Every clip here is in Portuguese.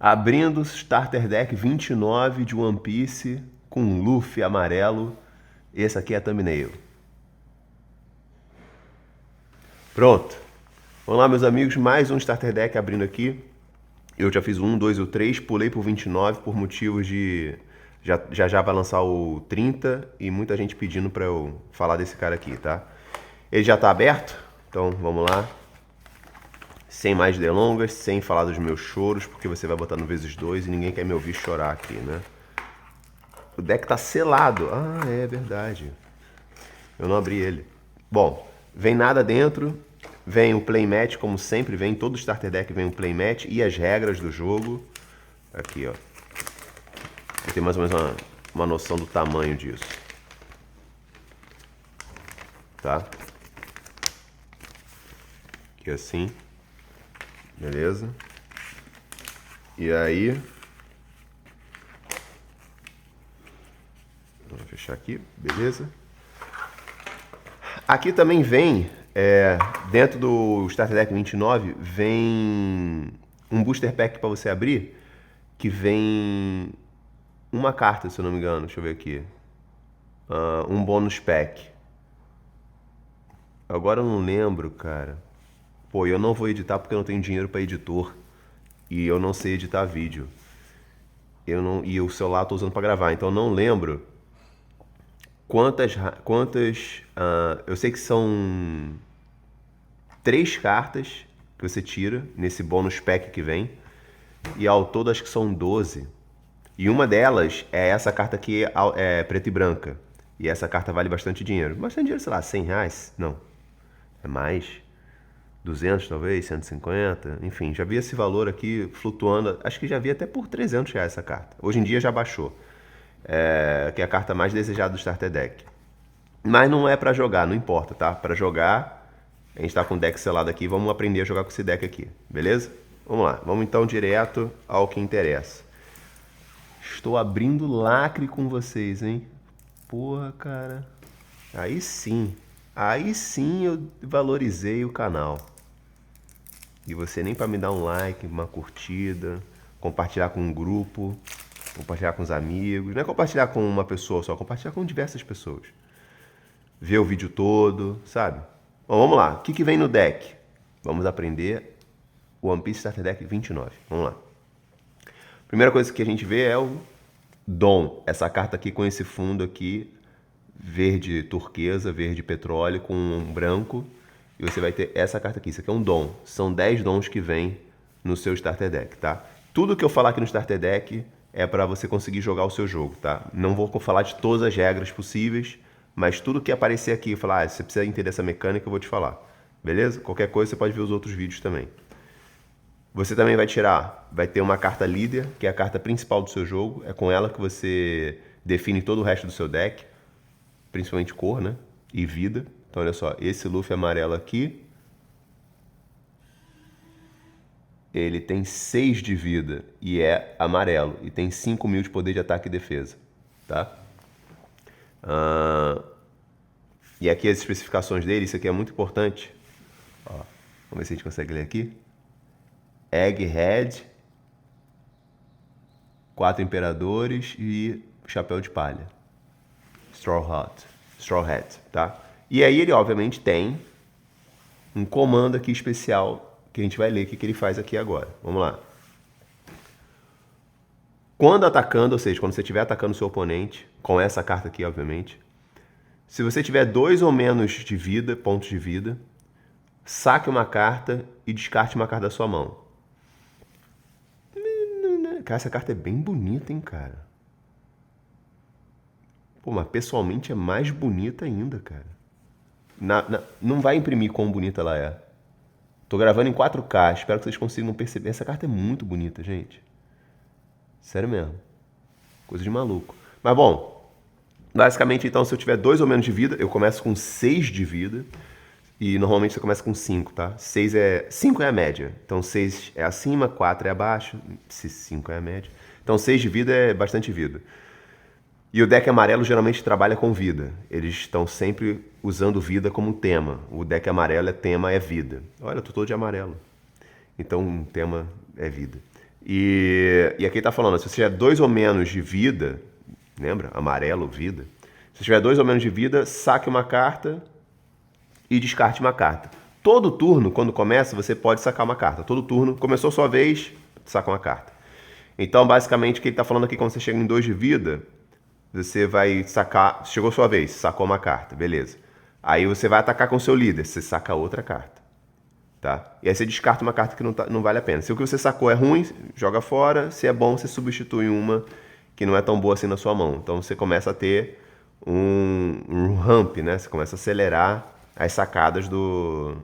Abrindo Starter Deck 29 de One Piece com Luffy amarelo. Esse aqui é a thumbnail. Pronto. Vamos lá, meus amigos, mais um Starter Deck abrindo aqui. Eu já fiz o 1, 2 e o 3, pulei pro 29 por motivos de... Já vai lançar o 30 e muita gente pedindo pra eu falar desse cara aqui, tá? Ele já tá aberto, então vamos lá. Sem mais delongas, sem falar dos meus choros, porque você vai botar no vezes 2 e ninguém quer me ouvir chorar aqui, né? O deck tá selado. Ah, é verdade. Eu não abri ele. Bom, vem nada dentro. Vem o playmat, como sempre vem. Todo starter deck vem o playmat e as regras do jogo. Aqui, ó. Eu tenho mais ou menos uma noção do tamanho disso. Tá? Aqui assim. Beleza? E aí... Vou fechar aqui, beleza? Aqui também vem, dentro do Starter Deck 29, vem um Booster Pack para você abrir, que vem uma carta, se eu não me engano, deixa eu ver aqui. Um Bonus Pack. Agora eu não lembro, cara. Pô, eu não vou editar porque eu não tenho dinheiro para editor. E eu não sei editar vídeo. E o celular eu tô usando para gravar, então eu não lembro quantas eu sei que são 3 cartas que você tira nesse bônus pack que vem. E ao todo acho que são 12. E uma delas é essa carta aqui, é preta e branca. E essa carta vale bastante dinheiro. Bastante dinheiro, sei lá, 100 reais? Não. É mais. 200 talvez, 150. Enfim, já vi esse valor aqui flutuando. Acho que já vi até por 300 reais essa carta. Hoje em dia já baixou. Que é a carta mais desejada do Starter Deck. Mas não é pra jogar, não importa, tá? Pra jogar, a gente tá com o deck selado aqui, vamos aprender a jogar com esse deck aqui, beleza? Vamos lá, vamos então direto ao que interessa. Estou abrindo lacre com vocês, hein? Porra, cara. Aí sim eu valorizei o canal. E você nem pra me dar um like, uma curtida, compartilhar com um grupo, compartilhar com os amigos. Não é compartilhar com uma pessoa só, compartilhar com diversas pessoas. Ver o vídeo todo, sabe? Bom, vamos lá. O que vem no deck? Vamos aprender o One Piece Starter Deck 29. Vamos lá. Primeira coisa que a gente vê é o Dom. Essa carta aqui com esse fundo aqui, verde turquesa, verde petróleo, com um branco. E você vai ter essa carta aqui. Isso aqui é um Dom. São 10 Dons que vem no seu Starter Deck, tá? Tudo que eu falar aqui no Starter Deck é para você conseguir jogar o seu jogo, tá? Não vou falar de todas as regras possíveis, mas tudo que aparecer aqui, eu falar, se você precisa entender essa mecânica, eu vou te falar. Beleza? Qualquer coisa você pode ver os outros vídeos também. Você também vai ter uma carta líder, que é a carta principal do seu jogo. É com ela que você define todo o resto do seu deck, principalmente cor, né? E vida. Então olha só, esse Luffy amarelo aqui, ele tem 6 de vida e é amarelo. E tem 5.000 de poder de ataque e defesa, tá? E aqui as especificações dele, isso aqui é muito importante. Ó, vamos ver se a gente consegue ler aqui. Egghead, 4 imperadores e chapéu de palha. Straw Hat, tá? E aí ele obviamente tem um comando aqui especial que a gente vai ler o que ele faz aqui agora. Vamos lá. Quando atacando, ou seja, quando você estiver atacando o seu oponente, com essa carta aqui, obviamente, se você tiver 2 ou menos de vida, pontos de vida, saque uma carta e descarte uma carta da sua mão. Cara, essa carta é bem bonita, hein, cara. Pô, mas pessoalmente é mais bonita ainda, cara. Não vai imprimir quão bonita ela é. Tô gravando em 4K, espero que vocês consigam perceber. Essa carta é muito bonita, gente. Sério mesmo. Coisa de maluco. Mas bom, basicamente então, se eu tiver 2 ou menos de vida, eu começo com 6 de vida. E normalmente você começa com 5, tá? 5 é a média. Então 6 é acima, 4 é abaixo, 5 é a média. Então 6 de vida é bastante vida. E o deck amarelo geralmente trabalha com vida. Eles estão sempre usando vida como tema. O deck amarelo tema é vida. Olha, eu tô todo de amarelo. Então o tema é vida. E aqui tá falando, se você tiver 2 ou menos de vida, lembra? Amarelo, vida. Se você tiver 2 ou menos de vida, saque uma carta e descarte uma carta. Todo turno, quando começa, você pode sacar uma carta. Todo turno, começou sua vez, saca uma carta. Então, basicamente, o que ele está falando aqui, quando você chega em 2 de vida, você vai sacar... Chegou sua vez, sacou uma carta, beleza. Aí você vai atacar com o seu líder, você saca outra carta. Tá? E aí você descarta uma carta que não vale a pena. Se o que você sacou é ruim, joga fora. Se é bom, você substitui uma que não é tão boa assim na sua mão. Então você começa a ter um ramp, né? Você começa a acelerar as sacadas do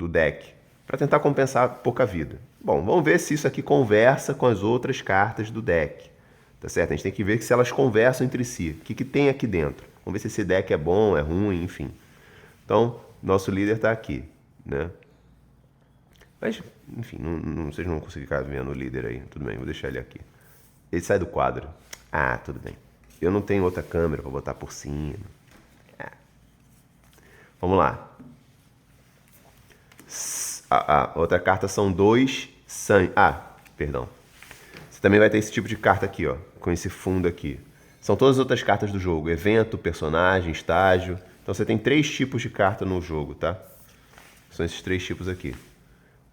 deck para tentar compensar pouca vida. Bom, vamos ver se isso aqui conversa com as outras cartas do deck. Tá certo? A gente tem que ver se elas conversam entre si. O que tem aqui dentro? Vamos ver se esse deck é bom, é ruim, enfim. Então, nosso líder está aqui, né? Mas, enfim, vocês não vão conseguir ficar vendo o líder aí. Tudo bem, vou deixar ele aqui. Ele sai do quadro. Ah, tudo bem. Eu não tenho outra câmera para botar por cima. Vamos lá. A outra carta são 2 sangue. Perdão. Você também vai ter esse tipo de carta aqui, ó, com esse fundo aqui. São todas as outras cartas do jogo. Evento, personagem, estágio. Então você tem 3 tipos de carta no jogo, tá? São esses 3 tipos aqui.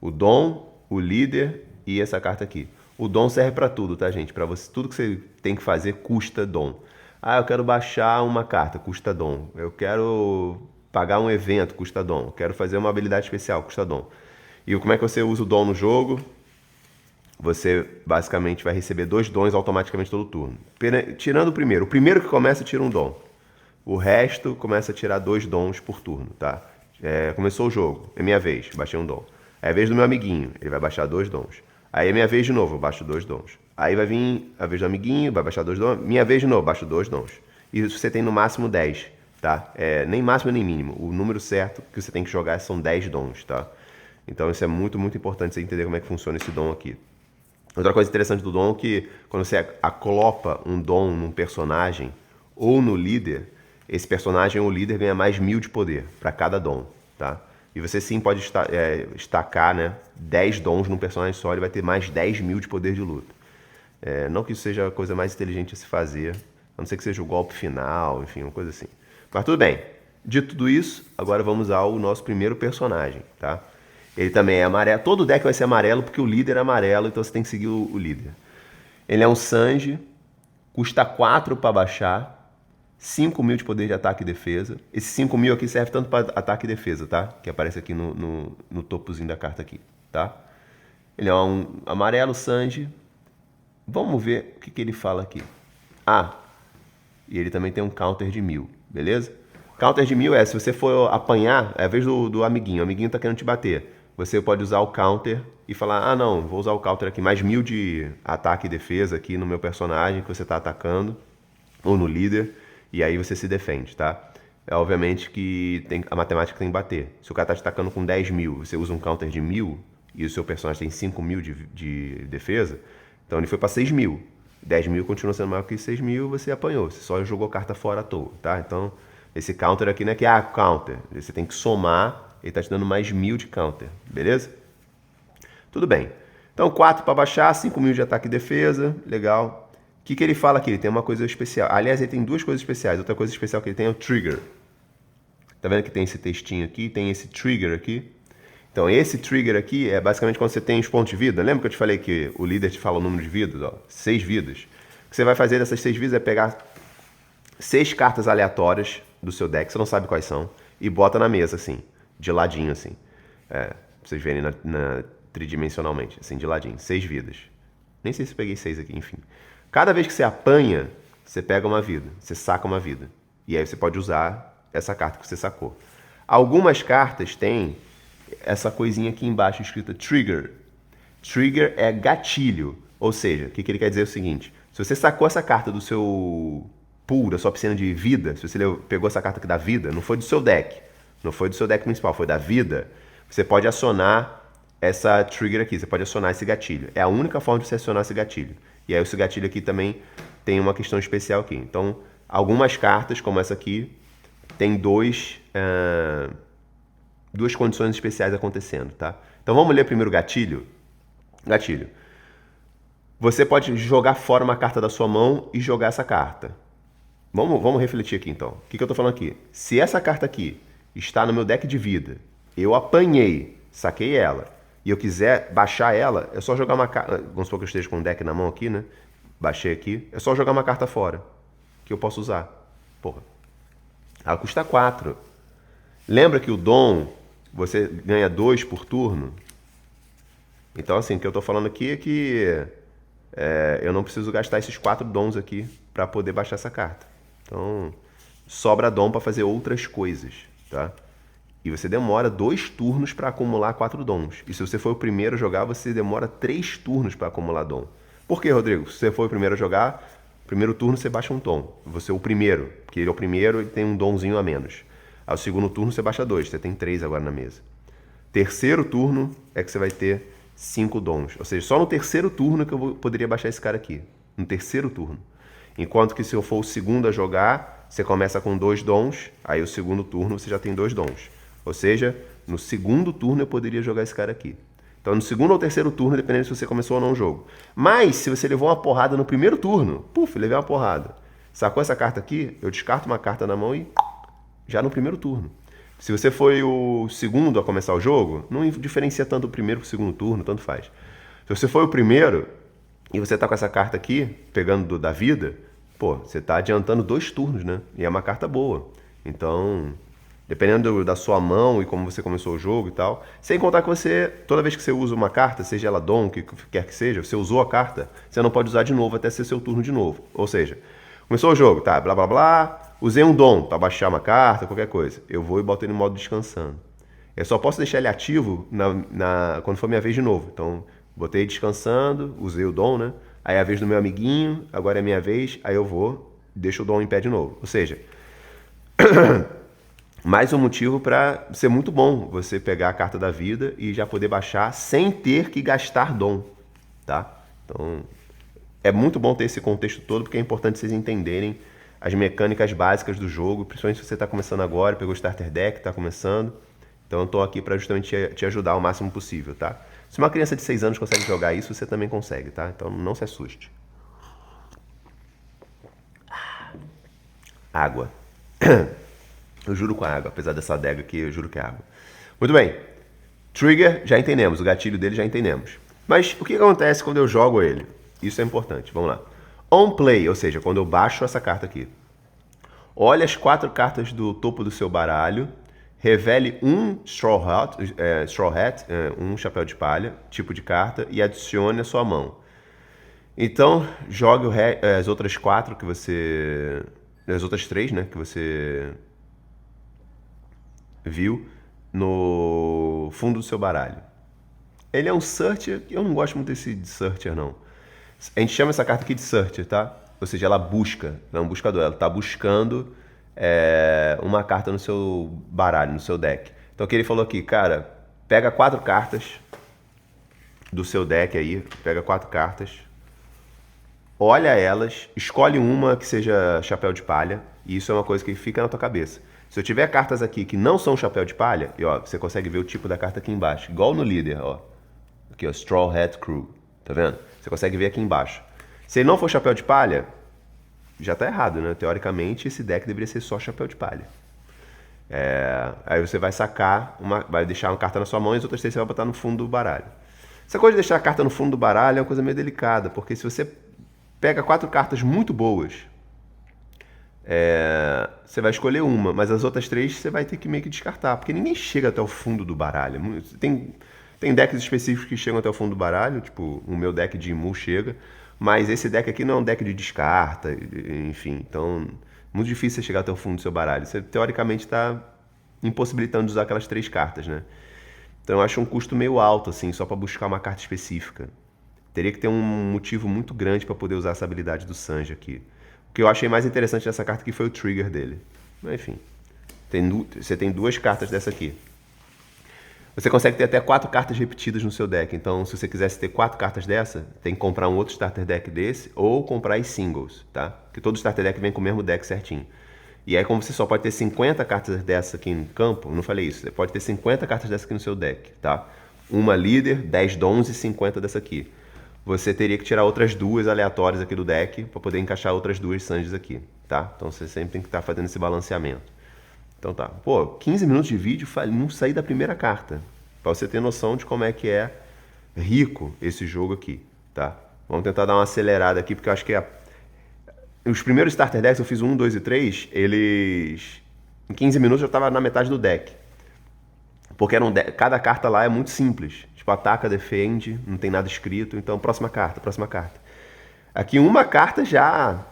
O dom, o líder e essa carta aqui. O dom serve para tudo, tá, gente? Para você, tudo que você tem que fazer custa dom. Eu quero baixar uma carta, custa dom. Eu quero pagar um evento, custa dom. Eu quero fazer uma habilidade especial, custa dom. E como é que você usa o dom no jogo? Você basicamente vai receber 2 dons automaticamente todo turno. Tirando o primeiro. O primeiro que começa tira um dom. O resto começa a tirar 2 dons por turno, tá? Começou o jogo, é minha vez, baixei um dom. É a vez do meu amiguinho, ele vai baixar 2 dons. Aí é minha vez de novo, eu baixo 2 dons. Aí vai vir a vez do amiguinho, vai baixar 2 dons. Minha vez de novo, baixo 2 dons. E você tem no máximo 10, tá? Nem máximo nem mínimo. O número certo que você tem que jogar são 10 dons, tá? Então isso é muito, muito importante você entender como é que funciona esse dom aqui. Outra coisa interessante do dom é que quando você acolopa um dom num personagem ou no líder, esse personagem ou líder ganha mais 1000 de poder para cada dom, tá? E você sim pode estacar, né, 10 dons num personagem só, ele vai ter mais 10.000 de poder de luta. Não que isso seja a coisa mais inteligente a se fazer, a não ser que seja o golpe final, enfim, uma coisa assim. Mas tudo bem. Dito tudo isso, agora vamos ao nosso primeiro personagem, tá? Ele também é amarelo. Todo deck vai ser amarelo porque o líder é amarelo, então você tem que seguir o líder. Ele é um Sanji, custa 4 para baixar, 5.000 de poder de ataque e defesa. Esse 5.000 aqui serve tanto para ataque e defesa, tá? Que aparece aqui no topozinho da carta aqui, tá? Ele é um amarelo Sanji. Vamos ver o que ele fala aqui. E ele também tem um counter de 1000, beleza? Counter de 1000 se você for apanhar, é a vez do amiguinho. O amiguinho tá querendo te bater. Você pode usar o counter e falar, não, vou usar o counter aqui, mais 1000 de ataque e defesa aqui no meu personagem que você tá atacando, ou no líder, e aí você se defende, tá? Obviamente que a matemática tem que bater. Se o cara tá te atacando com 10.000, você usa um counter de 1000, e o seu personagem tem 5.000 de defesa, então ele foi para 6.000. 10.000 continua sendo maior que 6.000, você apanhou, você só jogou carta fora à toa, tá? Então, esse counter aqui não é que counter, você tem que somar, ele tá te dando mais 1000 de counter, beleza? Tudo bem. Então, 4 para baixar, 5.000 de ataque e defesa, legal. O que ele fala aqui? Ele tem uma coisa especial. Aliás, ele tem 2 coisas especiais. Outra coisa especial que ele tem é o trigger. Tá vendo que tem esse textinho aqui, tem esse trigger aqui? Então, esse trigger aqui é basicamente quando você tem os pontos de vida. Lembra que eu te falei que o líder te fala o número de vidas? 6 vidas. O que você vai fazer dessas 6 vidas é pegar 6 cartas aleatórias do seu deck, você não sabe quais são, e bota na mesa, assim, de ladinho, assim. Pra vocês verem tridimensionalmente, assim, de ladinho. 6 vidas. Nem sei se eu peguei 6 aqui, enfim. Cada vez que você apanha, você pega uma vida, você saca uma vida. E aí você pode usar essa carta que você sacou. Algumas cartas têm essa coisinha aqui embaixo escrita Trigger. Trigger é gatilho. Ou seja, o que ele quer dizer é o seguinte. Se você sacou essa carta do seu pool, da sua piscina de vida, se você pegou essa carta aqui da vida, não foi do seu deck. Não foi do seu deck principal, foi da vida. Você pode acionar essa trigger aqui. Você pode acionar esse gatilho. É a única forma de você acionar esse gatilho. E aí esse gatilho aqui também tem uma questão especial aqui. Então, algumas cartas, como essa aqui, tem duas condições especiais acontecendo, tá? Então vamos ler primeiro o gatilho. Gatilho. Você pode jogar fora uma carta da sua mão e jogar essa carta. Vamos refletir aqui então. O que eu tô falando aqui? Se essa carta aqui está no meu deck de vida, eu apanhei, saquei ela, e eu quiser baixar ela, é só jogar uma carta. Vamos supor que eu esteja com um deck na mão aqui, né? Baixei aqui. É só jogar uma carta fora, que eu posso usar. Porra. Ela custa 4. Lembra que o Dom, você ganha 2 por turno? Então, assim, o que eu tô falando aqui é que eu não preciso gastar esses 4 Dons aqui para poder baixar essa carta. Então, sobra Dom para fazer outras coisas, tá? E você demora 2 turnos para acumular 4 Dons. E se você for o primeiro a jogar, você demora 3 turnos para acumular Dom. Por que, Rodrigo? Se você for o primeiro a jogar, primeiro turno você baixa um Dom. Você é o primeiro, porque ele é o primeiro e tem um Domzinho a menos. Ao segundo turno você baixa 2, você tem 3 agora na mesa. Terceiro turno é que você vai ter 5 Dons. Ou seja, só no terceiro turno que eu poderia baixar esse cara aqui. No terceiro turno. Enquanto que se eu for o segundo a jogar, você começa com 2 Dons, aí o segundo turno você já tem 2 Dons. Ou seja, no segundo turno eu poderia jogar esse cara aqui. Então no segundo ou terceiro turno, dependendo se você começou ou não o jogo. Mas se você levou uma porrada no primeiro turno, levei uma porrada. Sacou essa carta aqui, eu descarto uma carta na mão e já no primeiro turno. Se você foi o segundo a começar o jogo, não diferencia tanto o primeiro com o segundo turno, tanto faz. Se você foi o primeiro e você tá com essa carta aqui, pegando da vida, você tá adiantando 2 turnos, né? E é uma carta boa. Então, dependendo da sua mão e como você começou o jogo e tal, sem contar que você, toda vez que você usa uma carta, seja ela Dom, o que quer que seja, você usou a carta, você não pode usar de novo até ser seu turno de novo. Ou seja, começou o jogo, tá, blá blá blá, usei um Dom para baixar uma carta, qualquer coisa. Eu vou e boto ele no modo descansando. Eu só posso deixar ele ativo quando for minha vez de novo. Então, botei descansando, usei o Dom, né? Aí é a vez do meu amiguinho, agora é minha vez, aí eu vou, deixo o Dom em pé de novo. Ou seja, mais um motivo para ser muito bom você pegar a carta da vida e já poder baixar sem ter que gastar Dom, tá? Então, é muito bom ter esse contexto todo, porque é importante vocês entenderem as mecânicas básicas do jogo, principalmente se você está começando agora, pegou o Starter Deck, está começando. Então eu estou aqui para justamente te ajudar o máximo possível, tá? Se uma criança de 6 anos consegue jogar isso, você também consegue, tá? Então não se assuste. Água. Eu juro com a água, apesar dessa adega aqui, eu juro que é água. Muito bem. Trigger, já entendemos. O gatilho dele já entendemos. Mas o que acontece quando eu jogo ele? Isso é importante. Vamos lá. On play, ou seja, quando eu baixo essa carta aqui. Olha as 4 cartas do topo do seu baralho. Revele um Straw Hat, um chapéu de palha, tipo de carta, e adicione a sua mão. Então, jogue as outras 4 que você... As outras 3, né, que você viu no fundo do seu baralho. Ele é um Searcher, eu não gosto muito desse de Searcher, não. A gente chama essa carta aqui de Searcher, tá? Ou seja, ela busca, ela é um buscador, ela está buscando uma carta no seu baralho, no seu deck. Então o que ele falou aqui, cara, pega 4 cartas do seu deck aí, pega 4 cartas, olha elas, escolhe uma que seja chapéu de palha, e isso é uma coisa que fica na tua cabeça. Se eu tiver cartas aqui que não são chapéu de palha, e ó, você consegue ver o tipo da carta aqui embaixo, igual no líder, ó. Aqui, ó, Straw Hat Crew, tá vendo? Você consegue ver aqui embaixo. Se ele não for chapéu de palha, já tá errado, né? Teoricamente, esse deck deveria ser só chapéu de palha. Aí você vai sacar, vai deixar uma carta na sua mão e as outras 3 você vai botar no fundo do baralho. Essa coisa de deixar a carta no fundo do baralho é uma coisa meio delicada, porque se você pega 4 cartas muito boas, você vai escolher uma, mas as outras 3 você vai ter que meio que descartar, porque ninguém chega até o fundo do baralho. Tem decks específicos que chegam até o fundo do baralho, tipo o meu deck de Imu chega, mas esse deck aqui não é um deck de descarta, enfim, então muito difícil você chegar até o fundo do seu baralho. Você teoricamente está impossibilitando de usar aquelas 3 cartas, né? Então eu acho um custo meio alto, assim, só para buscar uma carta específica. Teria que ter um motivo muito grande para poder usar essa habilidade do Sanji aqui. O que eu achei mais interessante nessa carta aqui foi o trigger dele. Mas enfim, você tem 2 cartas dessa aqui. Você consegue ter até 4 cartas repetidas no seu deck. Então, se você quisesse ter 4 cartas dessa, tem que comprar um outro starter deck desse ou comprar em singles, tá? Porque todo starter deck vem com o mesmo deck certinho. E aí, como você só pode ter 50 cartas dessa aqui no campo, não falei isso, você pode ter 50 cartas dessa aqui no seu deck, tá? Uma líder, 10 dons e 50 dessa aqui. você teria que tirar outras duas aleatórias aqui do deck para poder encaixar outras duas Sanjis aqui, tá? Então você sempre tem que estar fazendo esse balanceamento. Então tá. Pô, 15 minutos de vídeo, não sair da primeira carta. Pra você ter noção de como é que é rico esse jogo aqui, tá? Vamos tentar dar uma acelerada aqui, porque eu acho que os primeiros Starter Decks, eu fiz 1, 2 e 3, eles... Em 15 minutos eu tava na metade do deck. Porque cada carta lá é muito simples. Tipo, ataca, defende, não tem nada escrito. Então, próxima carta, próxima carta. Aqui uma carta já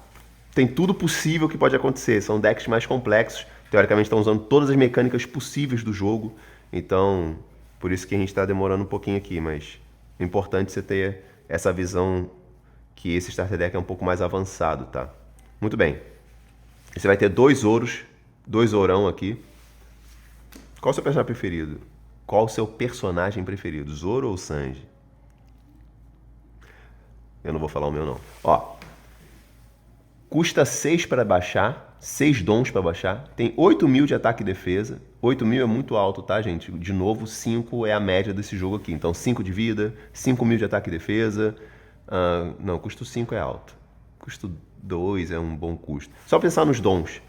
tem tudo possível que pode acontecer. São decks mais complexos. Teoricamente estão usando todas as mecânicas possíveis do jogo. Então, por isso que a gente está demorando um pouquinho aqui. Mas é importante você ter essa visão que esse Starter Deck é um pouco mais avançado, tá? Muito bem. Você vai ter 2 ouros, 2 ourão aqui. Qual o seu personagem preferido? Qual o seu personagem preferido? Zoro ou Sanji? Eu não vou falar o meu, não. Ó. Custa 6 para baixar. 6 dons para baixar. Tem 8.000 de ataque e defesa. 8.000 é muito alto, tá, gente? De novo, 5 é a média desse jogo aqui. Então, 5 de vida, 5.000 de ataque e defesa. Não, custo 5 é alto. Custo 2 é um bom custo. Só pensar nos dons.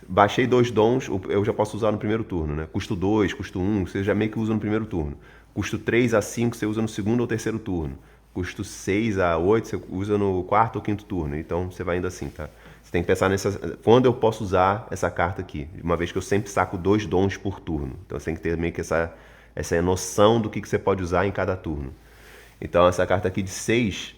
Baixei 2 dons, eu já posso usar no primeiro turno, né? Custo 2, custo 1, você já meio que usa no primeiro turno. Custo 3 a 5, você usa no segundo ou terceiro turno. Custo 6 a 8, você usa no quarto ou quinto turno. Então, você vai indo assim, tá? Você tem que pensar quando eu posso usar essa carta aqui. Uma vez que eu sempre saco 2 dons por turno. Então, você tem que ter meio que essa noção do que você pode usar em cada turno. Então, essa carta aqui de 6...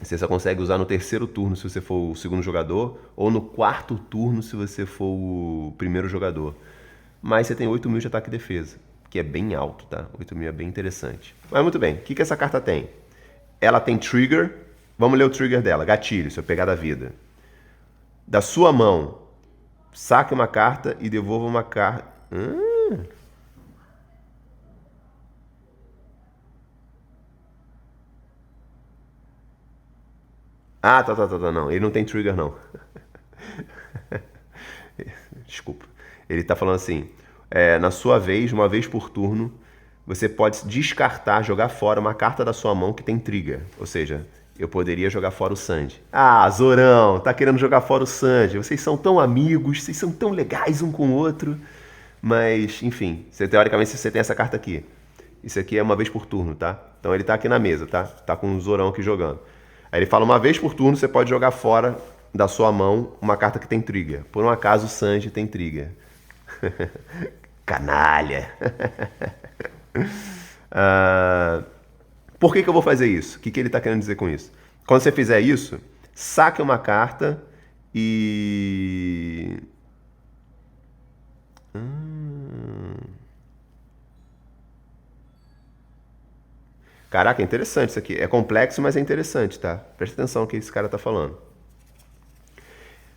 você só consegue usar no terceiro turno se você for o segundo jogador, ou no quarto turno se você for o primeiro jogador. Mas você tem 8.000 de ataque e defesa, que é bem alto, tá? 8.000 é bem interessante. Mas muito bem, o que essa carta tem? Ela tem trigger, vamos ler o trigger dela, gatilho, se eu pegar da vida. Da sua mão, saque uma carta e devolva uma carta... tá, não. Ele não tem trigger, não. Desculpa. Ele tá falando assim, na sua vez, uma vez por turno, você pode descartar, jogar fora uma carta da sua mão que tem trigger. Ou seja, eu poderia jogar fora o Sanji. Ah, Zorão, tá querendo jogar fora o Sanji. Vocês são tão amigos, vocês são tão legais um com o outro. Mas, enfim, teoricamente você tem essa carta aqui. Isso aqui é uma vez por turno, tá? Então ele tá aqui na mesa, tá? Tá com o Zorão aqui jogando. Aí ele fala, uma vez por turno você pode jogar fora da sua mão uma carta que tem trigger. Por um acaso o Sanji tem trigger. Canalha. Por que eu vou fazer isso? O que ele está querendo dizer com isso? Quando você fizer isso, saque uma carta e... Caraca, é interessante isso aqui. É complexo, mas é interessante, tá? Presta atenção no que esse cara tá falando.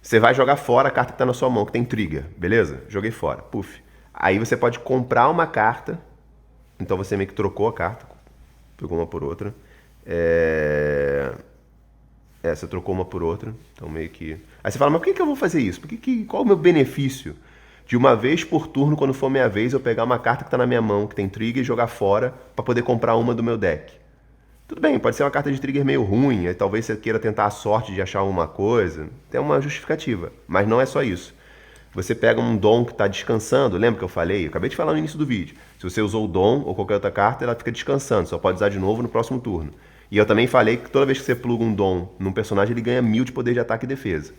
Você vai jogar fora a carta que tá na sua mão, que tem trigger, beleza? Joguei fora, puf. Aí você pode comprar uma carta. Então você meio que trocou a carta. Pegou uma por outra. Você trocou uma por outra. Então meio que... Aí você fala, mas por que eu vou fazer isso? Qual é o meu benefício? De uma vez por turno, quando for minha vez, eu pegar uma carta que está na minha mão, que tem trigger, e jogar fora para poder comprar uma do meu deck. Tudo bem, pode ser uma carta de trigger meio ruim, aí talvez você queira tentar a sorte de achar alguma coisa. Tem uma justificativa, mas não é só isso. Você pega um dom que está descansando, lembra que eu falei? Eu acabei de falar no início do vídeo. Se você usou o dom ou qualquer outra carta, ela fica descansando, só pode usar de novo no próximo turno. E eu também falei que toda vez que você pluga um dom num personagem, ele ganha 1.000 de poder de ataque e defesa.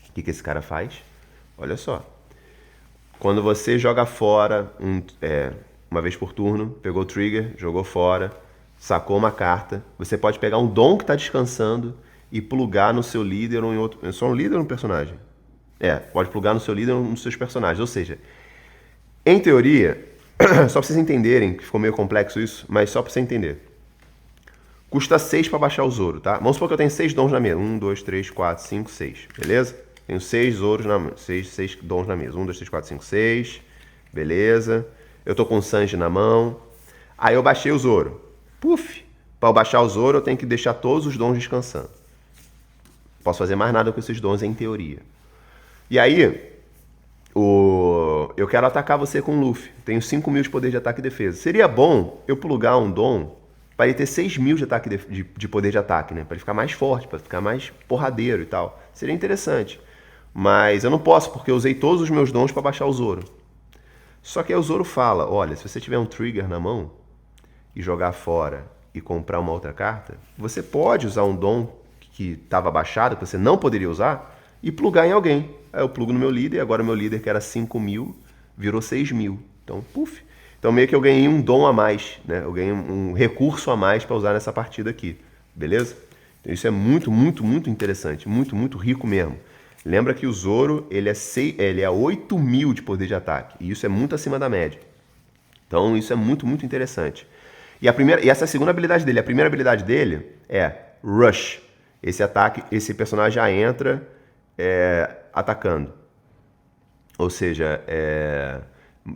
O que esse cara faz? Olha só. Quando você joga fora, uma vez por turno, pegou o trigger, jogou fora, sacou uma carta, você pode pegar um dom que está descansando e plugar no seu líder ou em outro... É só um líder ou um personagem? Pode plugar no seu líder ou nos seus personagens. Ou seja, em teoria, só para vocês entenderem, que ficou meio complexo isso, mas só para você entender. Custa 6 para baixar o Zoro, tá? Vamos supor que eu tenho 6 dons na mesa. 1, 2, 3, 4, 5, 6. Beleza? Tenho 6 Zoros na mesa. 6 dons na mesa. 1, 2, 3, 4, 5, 6. Beleza. Eu tô com o Sanji na mão. Aí eu baixei o Zoro. Puf! Para eu baixar o Zoro, eu tenho que deixar todos os dons descansando. Posso fazer mais nada com esses dons em teoria. E aí, eu quero atacar você com o Luffy. Tenho 5.000 de poder de ataque e defesa. Seria bom eu plugar um dom para ele ter 6.000 de ataque de poder de ataque, né? Para ele ficar mais forte, para ficar mais porradeiro e tal. Seria interessante. Mas eu não posso, porque eu usei todos os meus dons para baixar o Zoro. Só que aí o Zoro fala, olha, se você tiver um trigger na mão e jogar fora e comprar uma outra carta, você pode usar um dom que estava baixado, que você não poderia usar, e plugar em alguém. Aí eu plugo no meu líder, agora o meu líder que era 5.000, virou 6.000. Então, puf. Então meio que eu ganhei um dom a mais, né? Eu ganhei um recurso a mais para usar nessa partida aqui, beleza? Então isso é muito, muito, muito interessante, muito, muito rico mesmo. Lembra que o Zoro, ele é 8.000 de poder de ataque, e isso é muito acima da média. Então isso é muito, muito interessante. E essa é a segunda habilidade dele. A primeira habilidade dele é Rush. Esse ataque, esse personagem já entra atacando. Ou seja,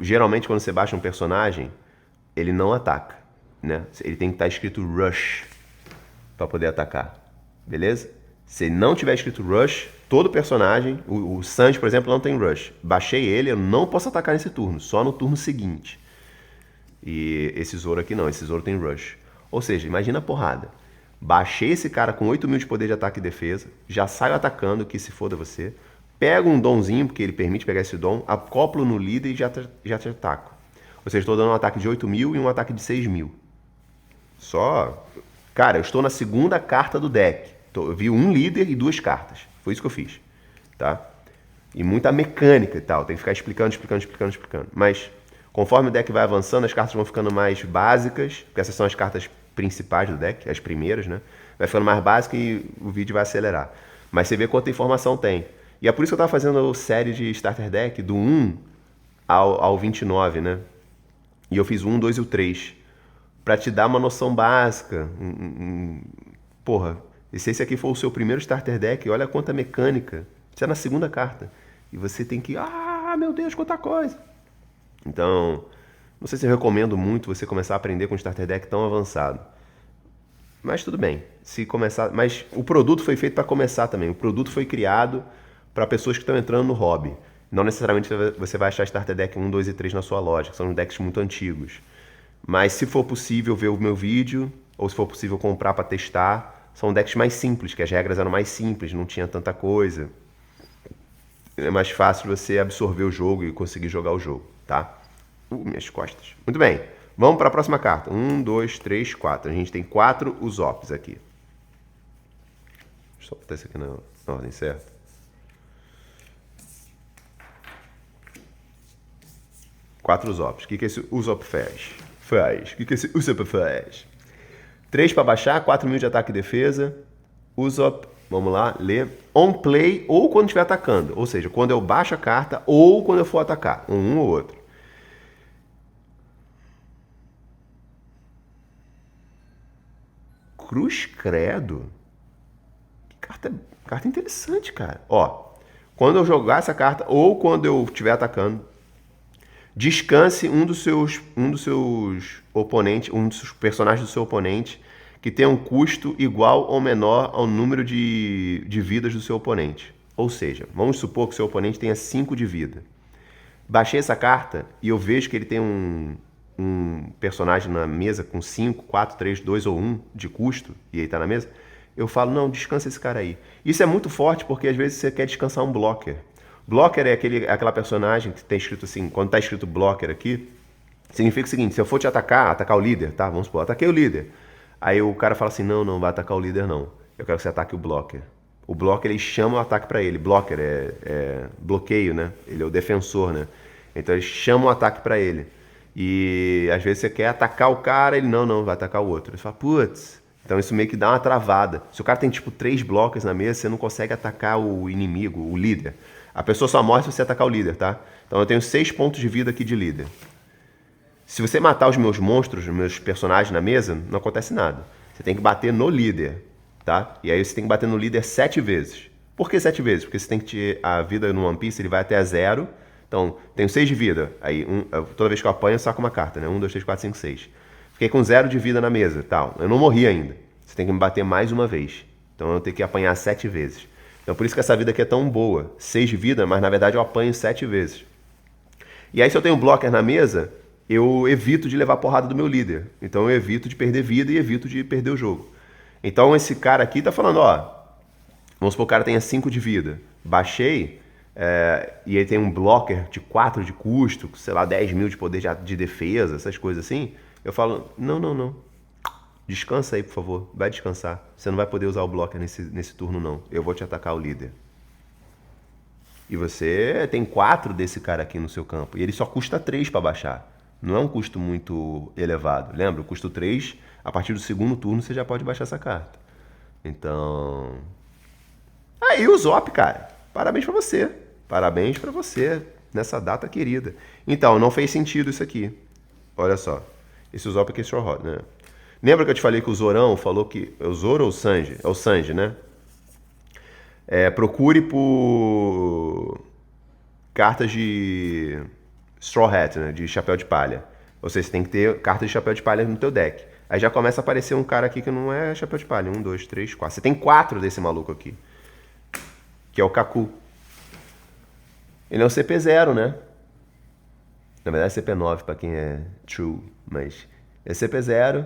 geralmente quando você baixa um personagem, ele não ataca, né? Ele tem que estar escrito Rush para poder atacar, beleza? Se não tiver escrito Rush, todo personagem, o Sanji, por exemplo, não tem Rush. Baixei ele, eu não posso atacar nesse turno, só no turno seguinte. E esse Zoro aqui não, esse Zoro tem Rush. Ou seja, imagina a porrada. Baixei esse cara com 8.000 de poder de ataque e defesa, já saio atacando, que se foda você. Pego um domzinho, porque ele permite pegar esse dom, acoplo no líder e já te ataco. Ou seja, estou dando um ataque de 8.000 e um ataque de 6.000. Só... Cara, eu estou na segunda carta do deck. Eu vi um líder e 2 cartas. Foi isso que eu fiz, tá? E muita mecânica e tal. Tem que ficar explicando. Mas, conforme o deck vai avançando, as cartas vão ficando mais básicas, porque essas são as cartas principais do deck, as primeiras, né? Vai ficando mais básica e o vídeo vai acelerar. Mas você vê quanta informação tem. E é por isso que eu estava fazendo a série de Starter Deck do 1 ao 29, né? E eu fiz o 1, 2 e o 3. Pra te dar uma noção básica. Porra, e se esse aqui for o seu primeiro Starter Deck, olha quanta mecânica. Você é na segunda carta. E você tem que... Ah, meu Deus, quanta coisa. Então, não sei se eu recomendo muito você começar a aprender com um Starter Deck tão avançado. Mas tudo bem. Se começar... Mas o produto foi feito para começar também. O produto foi criado para pessoas que estão entrando no hobby. Não necessariamente você vai achar Starter Deck 1, 2 e 3 na sua loja, que são decks muito antigos. Mas se for possível ver o meu vídeo, ou se for possível comprar para testar, são decks mais simples, que as regras eram mais simples, não tinha tanta coisa. É mais fácil você absorver o jogo e conseguir jogar o jogo, tá? Minhas costas. Muito bem, vamos para a próxima carta. 1, 2, 3, 4. A gente tem 4 Usops aqui. Deixa eu só botar isso aqui na ordem certa. Quatro Usops. O que esse Usopp faz? O que esse Usopp faz? 3 para baixar, 4.000 de ataque e defesa. Usopp, vamos lá, lê. On play ou quando estiver atacando. Ou seja, quando eu baixo a carta ou quando eu for atacar. Um ou outro. Cruz credo. Que carta interessante, cara. Ó, quando eu jogar essa carta ou quando eu estiver atacando, descanse um dos seus oponentes, um dos personagens do seu oponente que tenha um custo igual ou menor ao número de vidas do seu oponente. Ou seja, vamos supor que o seu oponente tenha 5 de vida. Baixei essa carta e eu vejo que ele tem um personagem na mesa com 5, 4, 3, 2 ou 1 de custo, e ele está na mesa, eu falo, não, descansa esse cara aí. Isso é muito forte porque às vezes você quer descansar um blocker. Blocker é aquela personagem que tem escrito assim, quando está escrito blocker aqui, significa o seguinte, se eu for te atacar o líder, tá? Vamos supor, ataquei o líder. Aí o cara fala assim, não vai atacar o líder não. Eu quero que você ataque o blocker. O blocker, ele chama o ataque para ele. Blocker é bloqueio, né? Ele é o defensor, né? Então ele chama o ataque para ele. E às vezes você quer atacar o cara, ele não, vai atacar o outro. Ele fala, putz. Então isso meio que dá uma travada. Se o cara tem tipo 3 blockers na mesa, você não consegue atacar o inimigo, o líder. A pessoa só morre se você atacar o líder, tá? Então eu tenho 6 pontos de vida aqui de líder. Se você matar os meus monstros, os meus personagens na mesa, não acontece nada. Você tem que bater no líder, tá? E aí você tem que bater no líder 7 vezes. Por que 7 vezes? Porque você tem que a vida no One Piece, ele vai até 0. Então, tenho 6 de vida. Aí, toda vez que eu apanho, eu saco uma carta, né? 1, 2, 3, 4, 5, 6. Fiquei com 0 de vida na mesa, tal. Eu não morri ainda. Você tem que me bater mais uma vez. Então, eu tenho que apanhar 7 vezes. Então, por isso que essa vida aqui é tão boa. 6 de vida, mas na verdade eu apanho 7 vezes. E aí, se eu tenho um blocker na mesa, eu evito de levar porrada do meu líder. Então eu evito de perder vida e evito de perder o jogo. Então esse cara aqui tá falando, ó, vamos supor que o cara tenha 5 de vida. Baixei, e aí tem um blocker de 4 de custo, sei lá, 10 mil de poder de defesa, essas coisas assim. Eu falo, não. Descansa aí, por favor. Vai descansar. Você não vai poder usar o blocker nesse turno, não. Eu vou te atacar o líder. E você tem 4 desse cara aqui no seu campo. E ele só custa 3 para baixar. Não é um custo muito elevado. Lembra? O custo 3, a partir do segundo turno, você já pode baixar essa carta. Então... Aí o Zop, cara. Parabéns pra você. Parabéns pra você nessa data querida. Então, não fez sentido isso aqui. Olha só. Esse Zop aqui é Straw Hat, né? Lembra que eu te falei que o Zorão falou que... É o Zoro ou o Sanji? É o Sanji, né? Procure por cartas de Straw Hat, né? De chapéu de palha. Ou seja, você tem que ter cartas de chapéu de palha no teu deck. Aí já começa a aparecer um cara aqui que não é chapéu de palha. 1, 2, 3, 4. Você tem 4 desse maluco aqui. Que é o Kaku. Ele é um CP0, né? Na verdade é CP9 pra quem é true, mas é CP0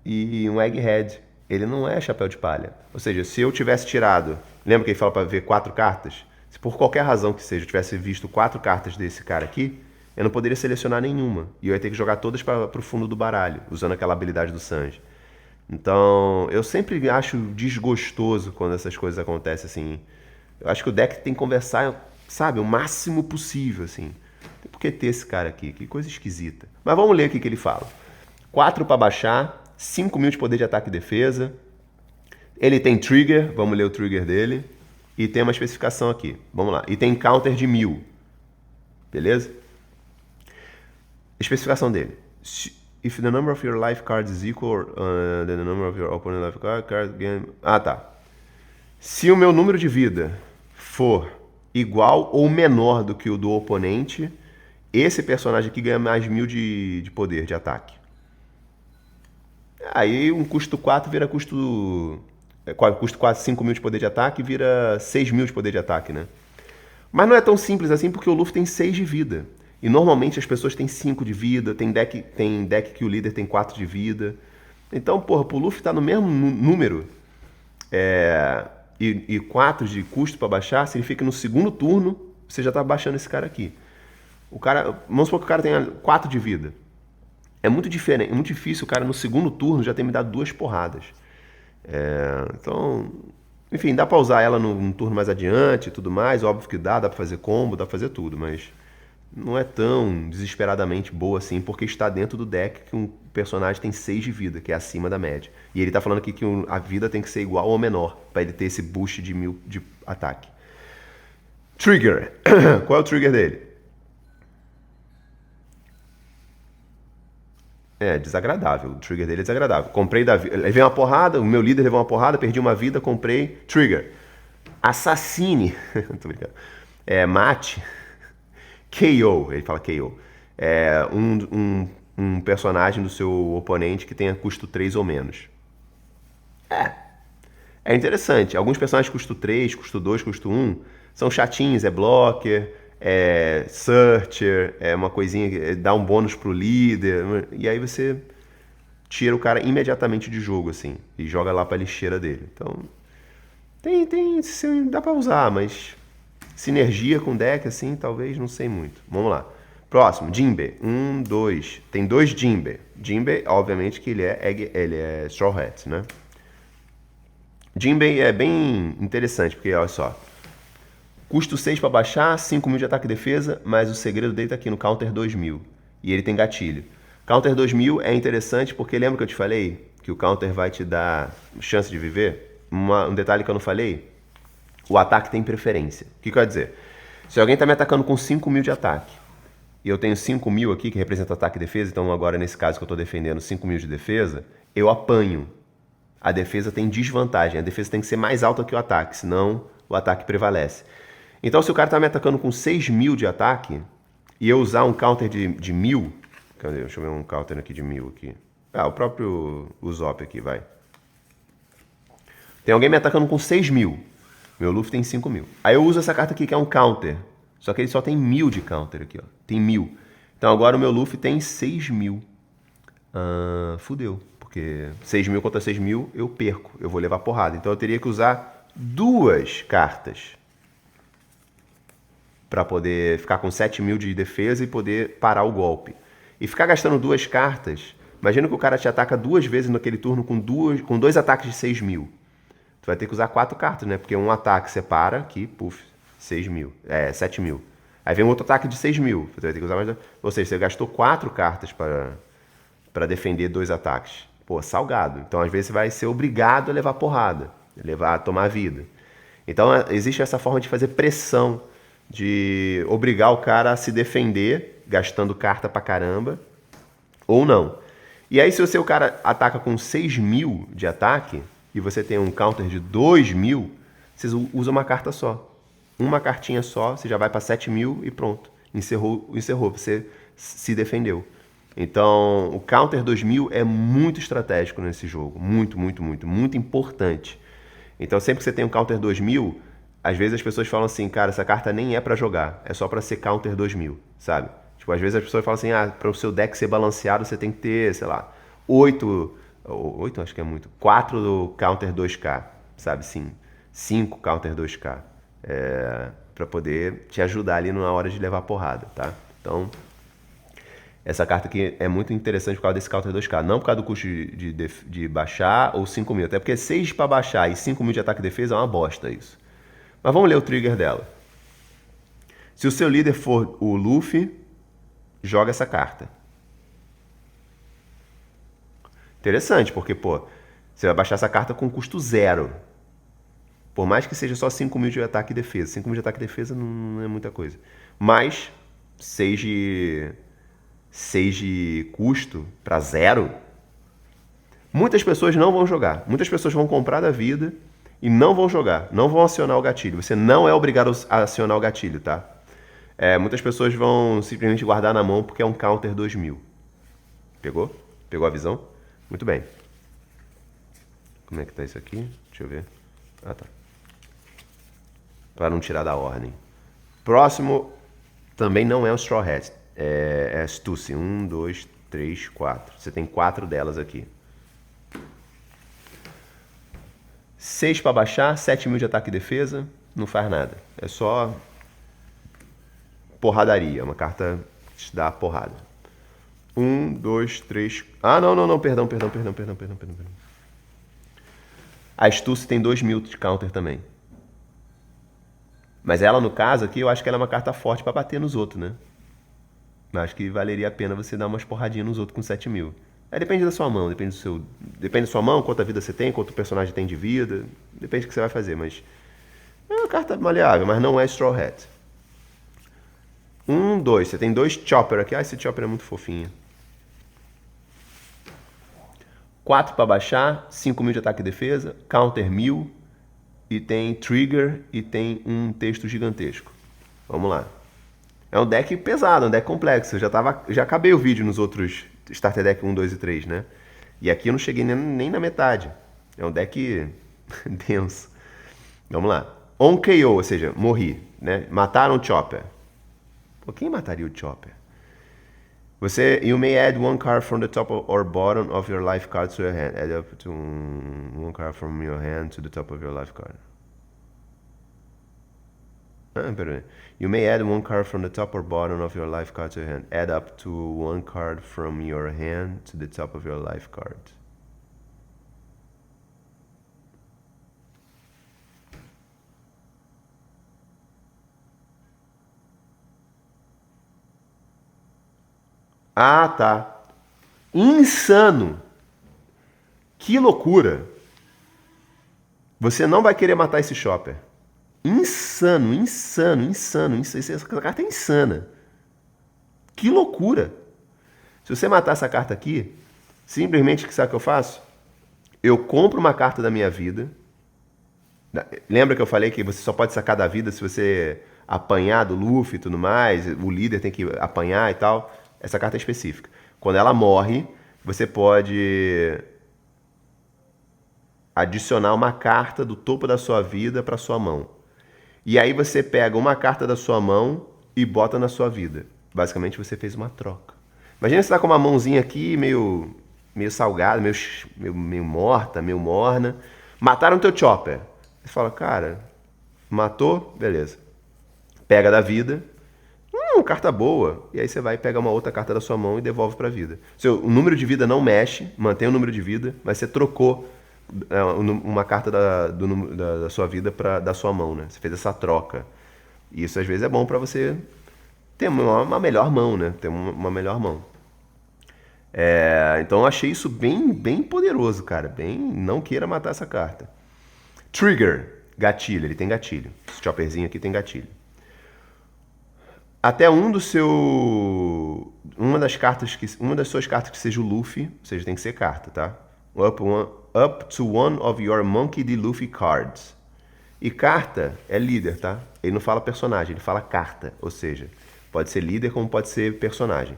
e um Egghead. Ele não é chapéu de palha. Ou seja, se eu tivesse tirado... Lembra que ele fala pra ver 4 cartas? Se por qualquer razão que seja eu tivesse visto 4 cartas desse cara aqui, eu não poderia selecionar nenhuma. E eu ia ter que jogar todas pro fundo do baralho, usando aquela habilidade do Sanji. Então, eu sempre acho desgostoso quando essas coisas acontecem assim. Eu acho que o deck tem que conversar, sabe, o máximo possível, assim. Tem por que ter esse cara aqui? Que coisa esquisita. Mas vamos ler o que ele fala. 4 para baixar, 5 mil de poder de ataque e defesa. Ele tem trigger, vamos ler o trigger dele. E tem uma especificação aqui, vamos lá. E tem counter de 1000. Beleza? Especificação dele. If the number of your life cards is equal to the number of your opponent life card game... Ah, tá. Se o meu número de vida for igual ou menor do que o do oponente, esse personagem aqui ganha mais 1000 de poder de ataque. Aí um custo 4 vira custo... Custo 4, 5 mil de poder de ataque vira 6 mil de poder de ataque, né? Mas não é tão simples assim porque o Luffy tem 6 de vida. E normalmente as pessoas têm 5 de vida, tem deck que o líder tem 4 de vida. Então, porra, pro Luffy tá no mesmo número e 4 de custo para baixar, significa que no segundo turno você já tá baixando esse cara aqui. O cara, vamos supor que o cara tenha 4 de vida. É muito diferente, é muito difícil o cara no segundo turno já ter me dado 2 porradas. Então, enfim, dá pra usar ela num turno mais adiante e tudo mais. Óbvio que dá pra fazer combo, dá pra fazer tudo, mas não é tão desesperadamente boa assim, porque está dentro do deck que um personagem tem 6 de vida, que é acima da média. E ele tá falando aqui que a vida tem que ser igual ou menor, pra ele ter esse boost de 1000 de ataque. Trigger. Qual é o trigger dele? É desagradável, o trigger dele é desagradável. Comprei da vida, levei uma porrada, o meu líder levou uma porrada, perdi uma vida, comprei, trigger. Assassine, tô brincando, mate, KO, ele fala KO. Um personagem do seu oponente que tenha custo 3 ou menos. É interessante, alguns personagens custo 3, custo 2, custo 1, são chatinhos, é blocker, searcher, é uma coisinha, dá um bônus pro líder, e aí você tira o cara imediatamente de jogo, assim, e joga lá pra lixeira dele. Então, dá pra usar, mas sinergia com deck, assim, talvez, não sei muito. Vamos lá. Próximo, Jinbe. 1, 2. Tem 2 Jinbe. Jinbe, obviamente, que ele é Straw Hat, né? Jinbe é bem interessante, porque, olha só, custo 6 para baixar, 5 mil de ataque e defesa, mas o segredo dele tá aqui no counter 2000. E ele tem gatilho. Counter 2000 é interessante porque lembra que eu te falei que o counter vai te dar chance de viver? Um detalhe que eu não falei, o ataque tem preferência. O que quer dizer? Se alguém tá me atacando com 5 mil de ataque, e eu tenho 5 mil aqui que representa ataque e defesa, então agora nesse caso que eu tô defendendo 5 mil de defesa, eu apanho. A defesa tem desvantagem, a defesa tem que ser mais alta que o ataque, senão o ataque prevalece. Então, se o cara tá me atacando com 6 mil de ataque e eu usar um counter de 1000... Cadê? Deixa eu ver um counter aqui de 1000 aqui. O próprio Usopp aqui, vai. Tem alguém me atacando com 6 mil. Meu Luffy tem 5 mil. Aí eu uso essa carta aqui, que é um counter. Só que ele só tem 1000 de counter aqui, ó. Tem 1000. Então agora o meu Luffy tem 6.000. Fudeu. Porque 6.000 contra 6.000 eu perco. Eu vou levar porrada. Então eu teria que usar 2 cartas para poder ficar com 7.000 de defesa e poder parar o golpe. E ficar gastando 2 cartas... Imagina que o cara te ataca 2 vezes naquele turno com 2 ataques de 6.000. Tu vai ter que usar 4 cartas, né? Porque um ataque você para aqui, puf, 6.000. 7.000. Aí vem outro ataque de 6.000. Você vai ter que usar mais... Ou seja, você gastou 4 cartas para defender 2 ataques. Pô, salgado. Então, às vezes, você vai ser obrigado a levar porrada. A tomar vida. Então, existe essa forma de fazer pressão. De obrigar o cara a se defender, gastando carta pra caramba. Ou não. E aí, se o seu cara ataca com 6.000 de ataque, e você tem um counter de 2.000, você usa uma carta só. Uma cartinha só, você já vai para 7.000 e pronto. Encerrou, você se defendeu. Então, o counter 2.000 é muito estratégico nesse jogo. Muito, muito, muito, muito importante. Então, sempre que você tem um counter 2.000, às vezes as pessoas falam assim, cara, essa carta nem é para jogar, é só para ser counter 2.000, sabe? Tipo, às vezes as pessoas falam assim, para o seu deck ser balanceado, você tem que ter, sei lá, 8 acho que é muito, 4 do counter 2K, sabe? Sim, 5 counter 2K, para poder te ajudar ali na hora de levar porrada, tá? Então, essa carta aqui é muito interessante por causa desse counter 2K, não por causa do custo de baixar ou 5.000, até porque 6 para baixar e 5.000 de ataque e defesa é uma bosta isso. Mas vamos ler o trigger dela. Se o seu líder for o Luffy, joga essa carta. Interessante, porque, pô, você vai baixar essa carta com custo 0. Por mais que seja só 5.000 de ataque e defesa. 5.000 de ataque e defesa não é muita coisa. Mas 6 de custo para 0, muitas pessoas não vão jogar. Muitas pessoas vão comprar da vida e não vão jogar. Não vão acionar o gatilho. Você não é obrigado a acionar o gatilho, tá? Muitas pessoas vão simplesmente guardar na mão porque é um counter 2.000. Pegou? Pegou a visão? Muito bem. Como é que tá isso aqui? Deixa eu ver. Ah, tá. Para não tirar da ordem. Próximo também não é o Straw Hat. É Stussy. 1, 2, 3, 4. Você tem 4 delas aqui. 6 para baixar, 7.000 de ataque e defesa. Não faz nada. É só porradaria. Uma carta que te dá porrada. 1, 2, 3... não. Perdão. A Stussy tem 2.000 de counter também. Mas ela, no caso aqui, eu acho que ela é uma carta forte pra bater nos outros, né? Mas acho que valeria a pena você dar umas porradinhas nos outros com 7.000. Depende da sua mão, depende da sua mão, quanta vida você tem, quanto o personagem tem de vida. Depende do que você vai fazer, mas... É uma carta maleável, mas não é Straw Hat. 1, 2. Você tem 2 Chopper aqui. Esse Chopper é muito fofinho. 4 para baixar, 5.000 de ataque e defesa, counter 1.000, e tem trigger e tem um texto gigantesco. Vamos lá. É um deck pesado, um deck complexo. Eu já acabei o vídeo nos outros Starter Deck 1, 2 e 3, né? E aqui eu não cheguei nem na metade. É um deck denso. Vamos lá. On KO, ou seja, morri, né? Mataram o Chopper. Pô, quem mataria o Chopper? You may add 1 card from the top or bottom of your life card to your hand. Add up to 1 card from your hand to the top of your life card. Peraí. You may add 1 card from the top or bottom of your life card to your hand. Add up to 1 card from your hand to the top of your life card. Ah, tá. Insano. Que loucura. Você não vai querer matar esse Chopper. Insano. Essa carta é insana. Que loucura. Se você matar essa carta aqui, simplesmente, sabe o que eu faço? Eu compro uma carta da minha vida. Lembra que eu falei que você só pode sacar da vida se você apanhar do Luffy e tudo mais? O líder tem que apanhar e tal. Essa carta é específica. Quando ela morre, você pode adicionar uma carta do topo da sua vida para sua mão. E aí você pega uma carta da sua mão e bota na sua vida. basicamente você fez uma troca. Imagina você tá com uma mãozinha aqui, meio salgada, meio morta, meio morna. Mataram teu chopper. Você fala, cara, matou? Beleza. Pega da vida. Carta boa. E aí você vai e pega uma outra carta da sua mão e devolve pra vida. O número de vida não mexe, mantém o número de vida, mas você trocou uma carta da sua vida da sua mão, né? Você fez essa troca. E isso às vezes é bom pra você ter uma melhor mão, né? Ter uma melhor mão. Então eu achei isso bem poderoso, cara. Não queira matar essa carta. Trigger, gatilho. Ele tem gatilho. Esse chopperzinho aqui tem gatilho. Até uma das suas cartas que seja o Luffy, ou seja, tem que ser carta, tá? Up to one of your Monkey D. Luffy cards. E carta é líder, tá? Ele não fala personagem, ele fala carta. Ou seja, pode ser líder como pode ser personagem.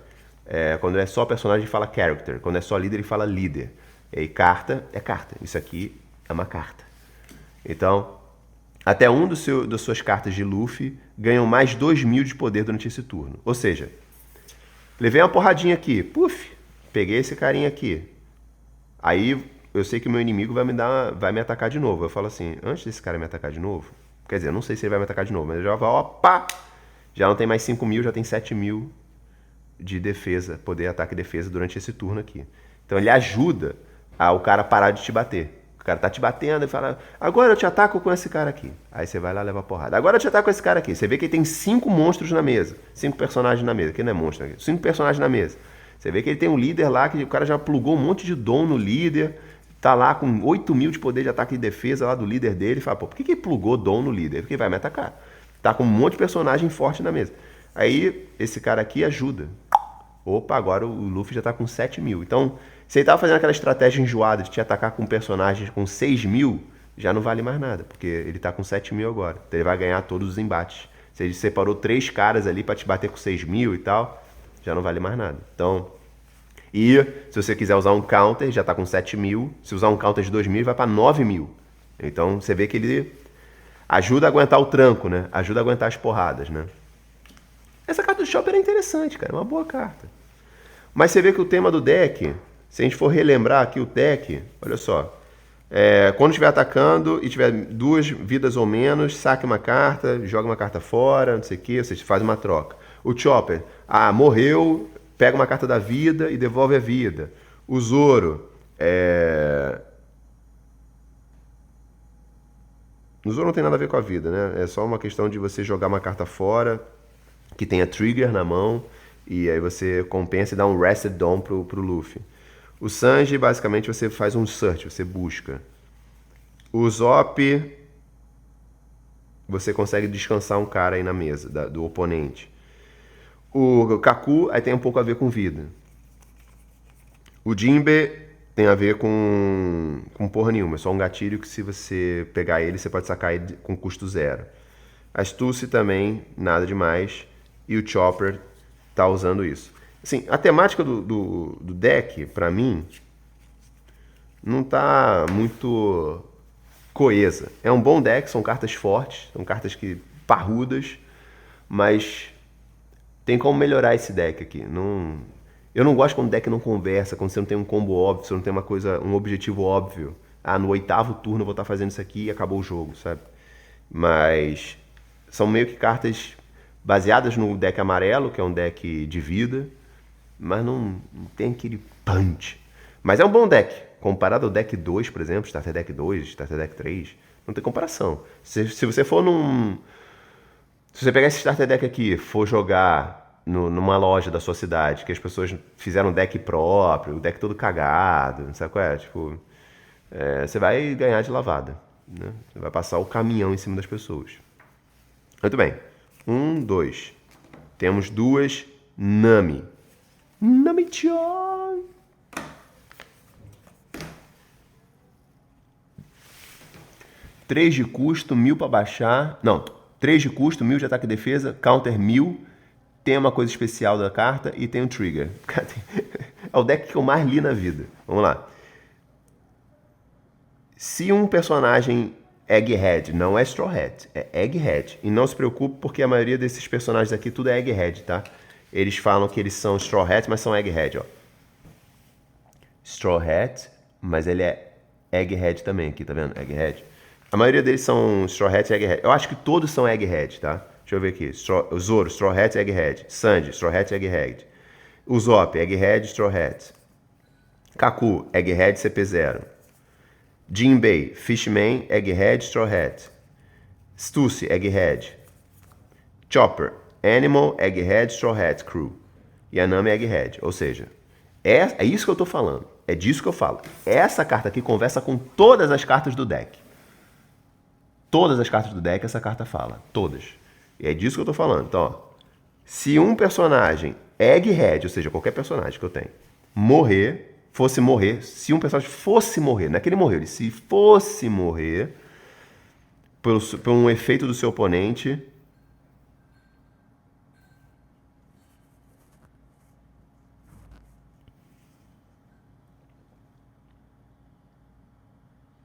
Quando é só personagem, ele fala character. Quando é só líder, ele fala líder. E aí, carta é carta. Isso aqui é uma carta. Então, até das suas cartas de Luffy ganham mais 2.000 de poder durante esse turno. Ou seja, levei uma porradinha aqui. Puf, peguei esse carinha aqui. Aí eu sei que o meu inimigo vai me atacar de novo. Eu falo assim, antes desse cara me atacar de novo, quer dizer, eu não sei se ele vai me atacar de novo, mas eu já vou, opa! Já não tem mais 5.000, já tem 7.000 de defesa, poder, ataque e defesa durante esse turno aqui. Então ele ajuda o cara parar de te bater. O cara tá te batendo e fala, agora eu te ataco com esse cara aqui. Aí você vai lá e leva a porrada. Agora eu te ataco com esse cara aqui. Você vê que ele tem 5 monstros na mesa. 5 personagens na mesa. Que não é monstro, né? 5 personagens na mesa. Você vê que ele tem um líder lá, que o cara já plugou um monte de dom no líder. Tá lá com 8.000 de poder de ataque e defesa lá do líder dele. E fala, pô, por que ele plugou dom no líder? Porque ele vai me atacar. Tá com um monte de personagem forte na mesa. Aí esse cara aqui ajuda. Opa, agora o Luffy já tá com 7.000. Então, se ele tava fazendo aquela estratégia enjoada de te atacar com personagens com 6.000, já não vale mais nada, porque ele tá com 7.000 agora. Então ele vai ganhar todos os embates. Se ele separou 3 caras ali pra te bater com 6.000 e tal, já não vale mais nada. Então, e se você quiser usar um counter, já tá com 7.000. Se usar um counter de 2.000, vai pra 9.000. Então você vê que ele ajuda a aguentar o tranco, né? Ajuda a aguentar as porradas, né? Essa carta do Chopper é interessante, cara. É uma boa carta. Mas você vê que o tema do deck, se a gente for relembrar aqui o deck, olha só. Quando estiver atacando e tiver 2 vidas ou menos, saque uma carta, joga uma carta fora, não sei o que, você faz uma troca. O Chopper, morreu, pega uma carta da vida e devolve a vida. O Zoro, o Zoro não tem nada a ver com a vida, né? É só uma questão de você jogar uma carta fora, que tenha trigger na mão, e aí você compensa e dá um Rested Dawn pro Luffy. O Sanji, basicamente, você faz um search, você busca. O Zop, você consegue descansar um cara aí na mesa, do oponente. O Kaku, aí tem um pouco a ver com vida. O Jinbe tem a ver com porra nenhuma, é só um gatilho que se você pegar ele, você pode sacar ele com custo 0. A Stussy também, nada demais. E o Chopper tá usando isso. Assim, a temática do deck, pra mim, não tá muito coesa. É um bom deck, são cartas fortes, são cartas parrudas, mas tem como melhorar esse deck aqui. Eu não gosto quando o deck não conversa, quando você não tem um combo óbvio, você não tem um objetivo óbvio. No 8º turno eu vou estar fazendo isso aqui e acabou o jogo, sabe? Mas são meio que cartas baseadas no deck amarelo, que é um deck de vida, mas não tem aquele punch. Mas é um bom deck. Comparado ao deck 2, por exemplo, Starter Deck 2, Starter Deck 3, não tem comparação. Se você for Se você pegar esse Starter Deck aqui, for jogar numa loja da sua cidade, que as pessoas fizeram um deck próprio, o deck todo cagado, não sabe qual é? Tipo, você vai ganhar de lavada, né? Você vai passar o caminhão em cima das pessoas. Muito bem. 1, 2. Temos 2 Nami. Nami-chan! Três de custo, 1.000 para baixar. Não, 3 de custo, 1.000 de ataque e defesa, counter 1.000. Tem uma coisa especial da carta e tem um trigger. É o deck que eu mais li na vida. Vamos lá. Se um personagem Egghead, não é Straw Hat, é Egghead. E não se preocupe porque a maioria desses personagens aqui tudo é Egghead, tá? eles falam que eles são Straw Hat, mas são Egghead, ó. Straw Hat, mas ele é Egghead também aqui, tá vendo? Egghead. A maioria deles são Straw Hat e Egghead. Eu acho que todos são Egghead, tá? Deixa eu ver aqui. Zoro, Straw Hat e Egghead. Sanji, Straw Hat e Egghead. Usopp, Egghead, Straw Hat. Kaku, Egghead, CP0. Jinbei, Fishman, Egghead, Straw Hat. Stussy, Egghead. Chopper, Animal, Egghead, Straw Hat Crew. E a Nami, Egghead. Ou seja, é isso que eu tô falando. É disso que eu falo. Essa carta aqui conversa com todas as cartas do deck. Todas as cartas do deck essa carta fala. Todas. E é disso que eu tô falando. Então, ó, se um personagem Egghead, ou seja, qualquer personagem que eu tenho, fosse morrer, se um personagem fosse morrer, não é que ele morreu, ele se fosse morrer por um efeito do seu oponente,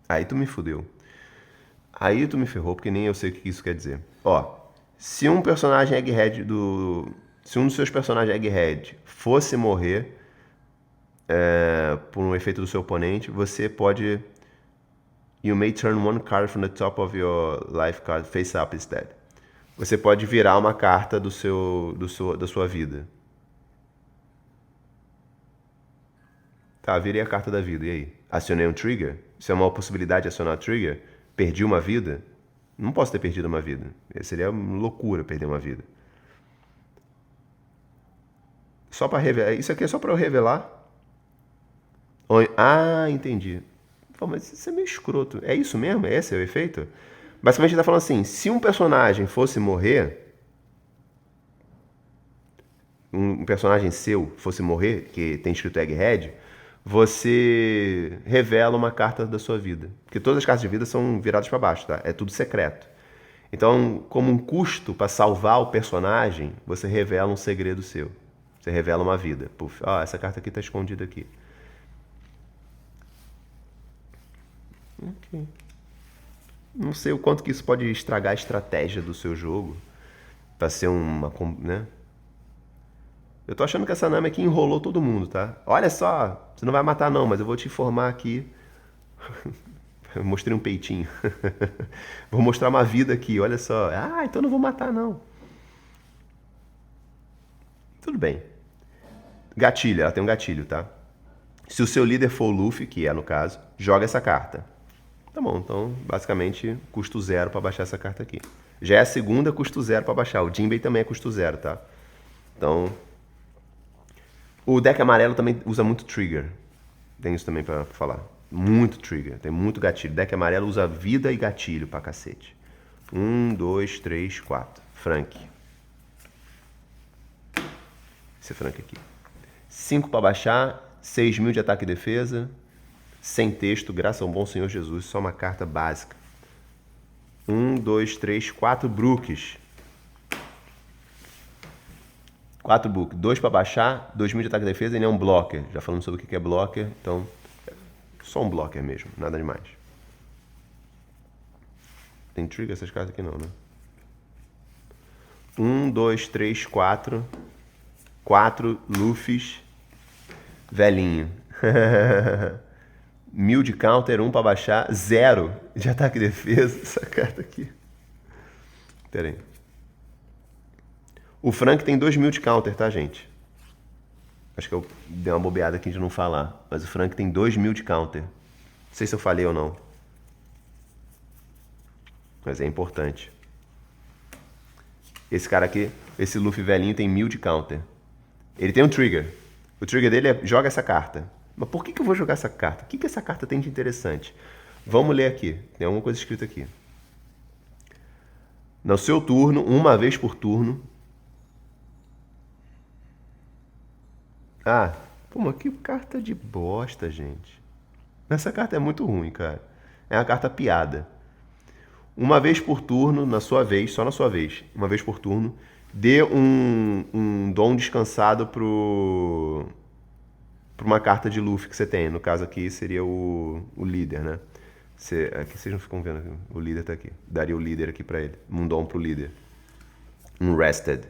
aí tu me fudeu. Aí tu me ferrou, porque nem eu sei o que isso quer dizer. Ó, se um personagem Egghead se um dos seus personagens Egghead fosse morrer por um efeito do seu oponente, você pode... You may turn one card from the top of your life card face up instead. Você pode virar uma carta da sua vida. Tá, virei a carta da vida, e aí? Acionei um trigger? Isso é uma possibilidade de acionar trigger? Perdi uma vida? Não posso ter perdido uma vida. Seria loucura perder uma vida. Só para revelar. Isso aqui é só para eu revelar? Ah, entendi. Pô, mas isso é meio escroto. É isso mesmo? Esse é o efeito? Basicamente ele tá falando assim, se um personagem fosse morrer, um personagem seu fosse morrer, que tem escrito Egghead, você revela uma carta da sua vida. Porque todas as cartas de vida são viradas para baixo, tá? É tudo secreto. Então, como um custo para salvar o personagem, você revela um segredo seu. Você revela uma vida. Puf, essa carta aqui está escondida aqui. Ok. Não sei o quanto que isso pode estragar a estratégia do seu jogo. Pra ser uma... né? Eu tô achando que essa Nami aqui enrolou todo mundo, tá? Olha só, você não vai matar não, mas eu vou te informar aqui. Eu mostrei um peitinho. Vou mostrar uma vida aqui, olha só. Ah, então não vou matar não. Tudo bem. Gatilho, ela tem um gatilho, tá? Se o seu líder for o Luffy, que é no caso, joga essa carta. Tá bom, então basicamente custo zero para baixar essa carta aqui. Já é a segunda, custo zero para baixar. O Jinbei também é custo zero, tá? Então... O deck amarelo também usa muito trigger. Tem isso também pra falar. Muito trigger, tem muito gatilho. O deck amarelo usa vida e gatilho pra cacete. 1, 2, 3, 4. Frank. Esse Frank aqui. 5 pra baixar, 6.000 de ataque e defesa. Sem texto, graças ao bom Senhor Jesus. Só uma carta básica. 1, 2, 3, 4 Brooks. 4 book, 2 para baixar, 2.000 de ataque e defesa, ele é um blocker. Já falamos sobre o que é blocker, então só um blocker mesmo, nada demais. Tem trigger essas cartas aqui não, né? 1, 2, 3, 4. 4 Luffys. Velhinho. 1.000 de counter, 1 para baixar, 0 de ataque e defesa. Essa carta aqui. Pera aí. O Frank tem 2.000 de counter, tá, gente? Acho que eu dei uma bobeada aqui de não falar. Mas o Frank tem 2.000 de counter. Não sei se eu falei ou não. Mas é importante. Esse cara aqui, esse Luffy velhinho, tem 1.000 de counter. Ele tem um trigger. O trigger dele é joga essa carta. Mas por que eu vou jogar essa carta? O que essa carta tem de interessante? Vamos ler aqui. Tem alguma coisa escrita aqui. No seu turno, uma vez por turno... Ah, pô, mas que carta de bosta, gente. Essa carta é muito ruim, cara. É uma carta piada. Uma vez por turno, na sua vez, só na sua vez, uma vez por turno, dê um dom descansado pra uma carta de Luffy que você tem. No caso aqui seria o líder, né? Aqui vocês não ficam vendo, o líder tá aqui. Daria o líder aqui pra ele. Um dom pro líder. Um rested.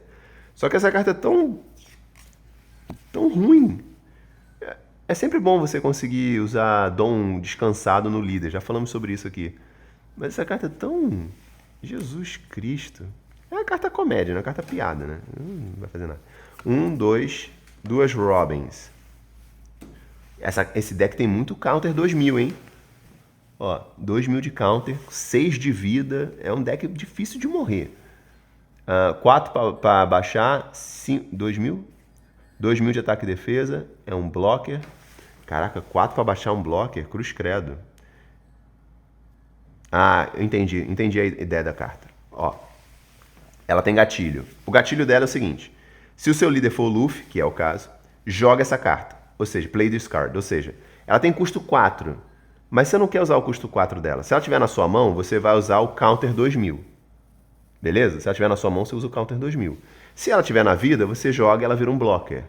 Só que essa carta é tão tão ruim. É sempre bom você conseguir usar dom descansado no líder. Já falamos sobre isso aqui. Mas essa carta é tão... Jesus Cristo. É uma carta comédia, não é uma carta piada, né? Não vai fazer nada. 1, 2, 2 Robins. Esse deck tem muito counter 2000, hein? Ó, 2000 de counter, 6 de vida. É um deck difícil de morrer. 4 para baixar, 2000. 2000 de ataque e defesa. É um blocker. Caraca, 4 para baixar um blocker? Cruz credo. Eu entendi a ideia da carta. Ó, ela tem gatilho. O gatilho dela é o seguinte. Se o seu líder for o Luffy, que é o caso, joga essa carta. Ou seja, play this card. Ou seja, ela tem custo 4. Mas você não quer usar o custo 4 dela. Se ela estiver na sua mão, você vai usar o counter 2000. Beleza? Se ela estiver na sua mão, você usa o counter 2000. Se ela estiver na vida, você joga e ela vira um blocker.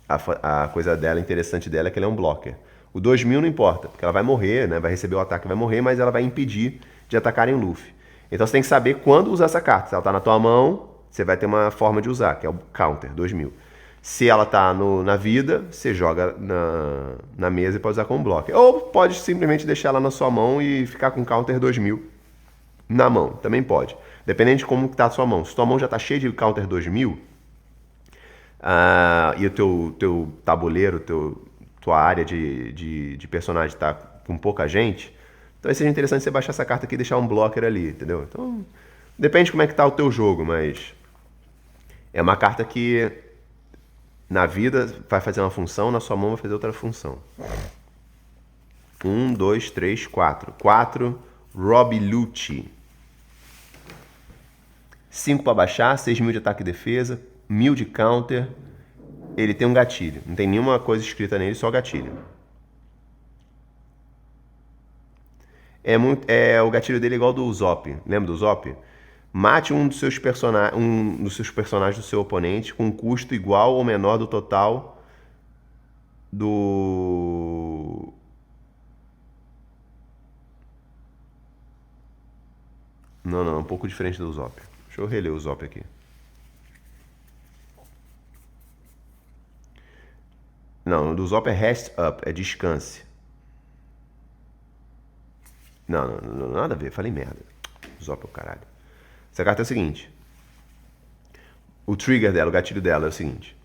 A coisa dela, interessante dela, é que ela é um blocker. O 2000 não importa, porque ela vai morrer, né? Vai receber o ataque, vai morrer, mas ela vai impedir de atacarem o Luffy. Então você tem que saber quando usar essa carta. Se ela está na tua mão, você vai ter uma forma de usar, que é o counter 2000. Se ela está na vida, você joga na mesa e pode usar como blocker. Ou pode simplesmente deixar ela na sua mão e ficar com counter 2000 na mão. Também pode. Dependendo de como está a sua mão. Se tua mão já está cheia de counter 2000 e o teu tabuleiro, tua área de personagem está com pouca gente, então seja interessante você baixar essa carta aqui e deixar um blocker ali, entendeu? Então, depende de como é que tá o teu jogo, mas é uma carta que na vida vai fazer uma função, na sua mão vai fazer outra função. 1, 2, 3, 4. 4, Rob Lucci. 5 para baixar, 6.000 de ataque e defesa, 1.000 de counter. Ele tem um gatilho. Não tem nenhuma coisa escrita nele, só gatilho. O gatilho dele é igual ao do Zop. Lembra do Zop? Mate um dos seus personagens do seu oponente com um custo igual ou menor do total do... Não, um pouco diferente do Zop. Deixa eu reler o Zop aqui. Não, o do Zop é rest up, é descanse. Não, nada a ver, falei merda. Zop é o caralho. Essa carta é o seguinte. O trigger dela, o gatilho dela é o seguinte.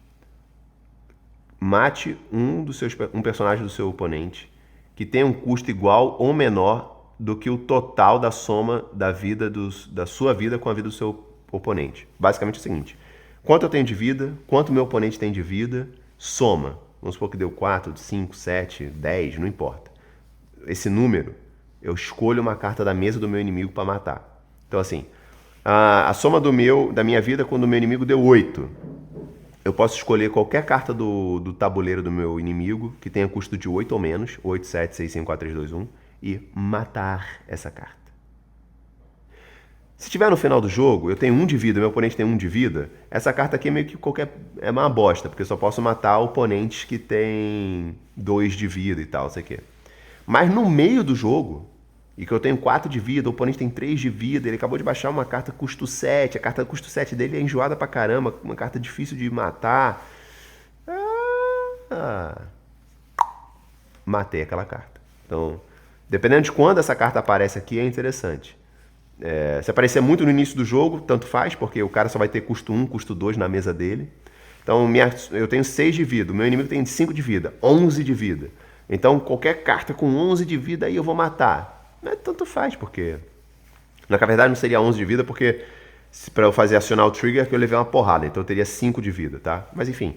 Mate um personagem do seu oponente que tenha um custo igual ou menor do que o total da soma da vida da sua vida com a vida do seu oponente. Basicamente é o seguinte. Quanto eu tenho de vida, quanto meu oponente tem de vida, soma. Vamos supor que deu 4, 5, 7, 10, não importa. Esse número, eu escolho uma carta da mesa do meu inimigo para matar. Então assim, a soma da minha vida quando o meu inimigo deu 8. Eu posso escolher qualquer carta do tabuleiro do meu inimigo que tenha custo de 8 ou menos, 8, 7, 6, 5, 4, 3, 2, 1, e matar essa carta. Se tiver no final do jogo, eu tenho 1 de vida, meu oponente tem 1 de vida, essa carta aqui é meio que é uma bosta, porque eu só posso matar oponentes que tem 2 de vida e tal, sei o quê. Mas no meio do jogo, e que eu tenho 4 de vida, o oponente tem 3 de vida, ele acabou de baixar uma carta custo 7, a carta custo 7 dele é enjoada pra caramba, uma carta difícil de matar. Matei aquela carta. Então, dependendo de quando essa carta aparece aqui, é interessante. Se aparecer muito no início do jogo, tanto faz, porque o cara só vai ter custo 1, custo 2 na mesa dele. Então, eu tenho 6 de vida, o meu inimigo tem 5 de vida, 11 de vida. Então, qualquer carta com 11 de vida aí eu vou matar. Tanto faz, porque... Na verdade, não seria 11 de vida, porque para eu fazer acionar o trigger, que eu levei uma porrada. Então, eu teria 5 de vida, tá? Mas, enfim,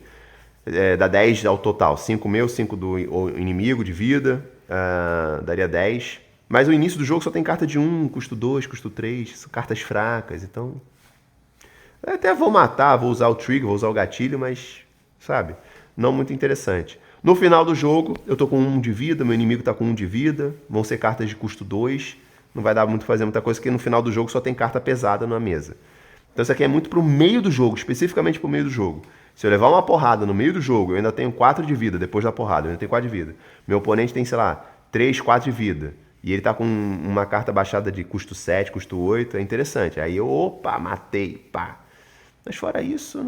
dá 10 ao total. 5 meu, 5 do inimigo de vida, daria 10. Mas o início do jogo só tem carta de 1, custo 2, custo 3, são cartas fracas, então... Eu até vou matar, vou usar o trigger, vou usar o gatilho, mas, sabe, não muito interessante. No final do jogo, eu tô com 1 de vida, meu inimigo tá com 1 de vida, vão ser cartas de custo 2, não vai dar muito fazer muita coisa, porque no final do jogo só tem carta pesada na mesa. Então isso aqui é muito pro meio do jogo, especificamente pro meio do jogo. Se eu levar uma porrada no meio do jogo, eu ainda tenho 4 de vida depois da porrada, eu ainda tenho 4 de vida. Meu oponente tem, sei lá, 3, 4 de vida. E ele tá com uma carta baixada de custo 7, custo 8, é interessante. Aí eu, opa, matei, pá. Mas fora isso,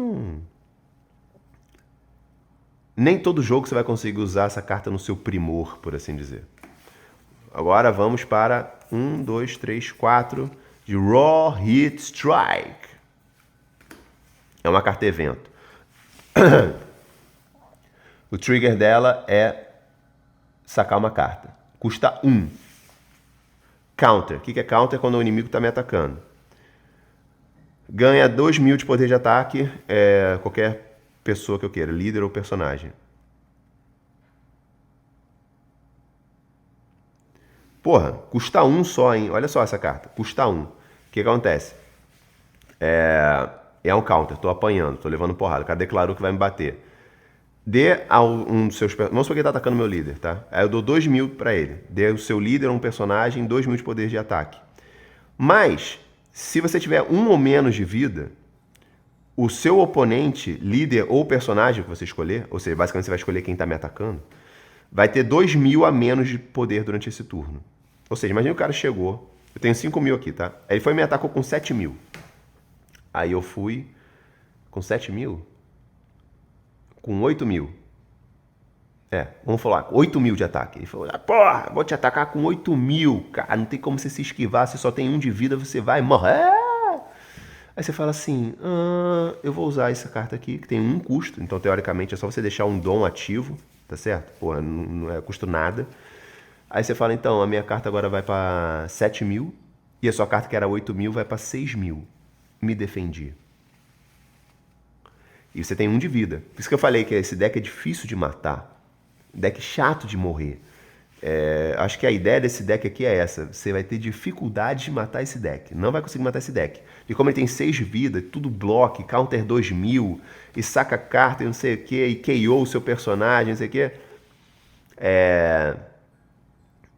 Nem todo jogo você vai conseguir usar essa carta no seu primor, por assim dizer. Agora vamos para 1, 2, 3, 4 de Raw Hit Strike. É uma carta evento. O trigger dela é sacar uma carta. Custa 1. Counter. O que é counter? Quando o inimigo está me atacando. Ganha 2.000 de poder de ataque. Qualquer pessoa que eu queira. Líder ou personagem. Porra, custa 1 só, hein? Olha só essa carta. Custa 1. O que acontece? É um counter. Tô apanhando. Tô levando porrada. O cara declarou que vai me bater. Dê a um dos seus... Vamos supor que ele tá atacando meu líder, tá? Aí eu dou 2.000 pra ele. Dê o seu líder ou um personagem 2.000 de poder de ataque. Mas, se você tiver 1 ou menos de vida, o seu oponente, líder ou personagem que você escolher, ou seja, basicamente você vai escolher quem tá me atacando, vai ter 2.000 a menos de poder durante esse turno. Ou seja, imagina o cara chegou... Eu tenho 5.000 aqui, tá? Aí ele foi e me atacou com 7.000. Aí eu fui com 7.000... Com 8.000. Vamos falar, 8.000 de ataque. Ele falou, porra, vou te atacar com 8.000. Cara, não tem como você se esquivar, você só tem 1 de vida, você vai morrer. Aí você fala assim, eu vou usar essa carta aqui, que tem 1 custo. Então, teoricamente, é só você deixar um dom ativo, tá certo? Porra, não é custo nada. Aí você fala, então, a minha carta agora vai pra 7.000. E a sua carta, que era 8.000, vai pra 6.000. Me defendi. E você tem 1 de vida. Por isso que eu falei que esse deck é difícil de matar. Deck chato de morrer. Acho que a ideia desse deck aqui é essa. Você vai ter dificuldade de matar esse deck. Não vai conseguir matar esse deck. E como ele tem 6 vidas, tudo bloco, counter 2.000, e saca carta e não sei o que, e KO o seu personagem, não sei o que.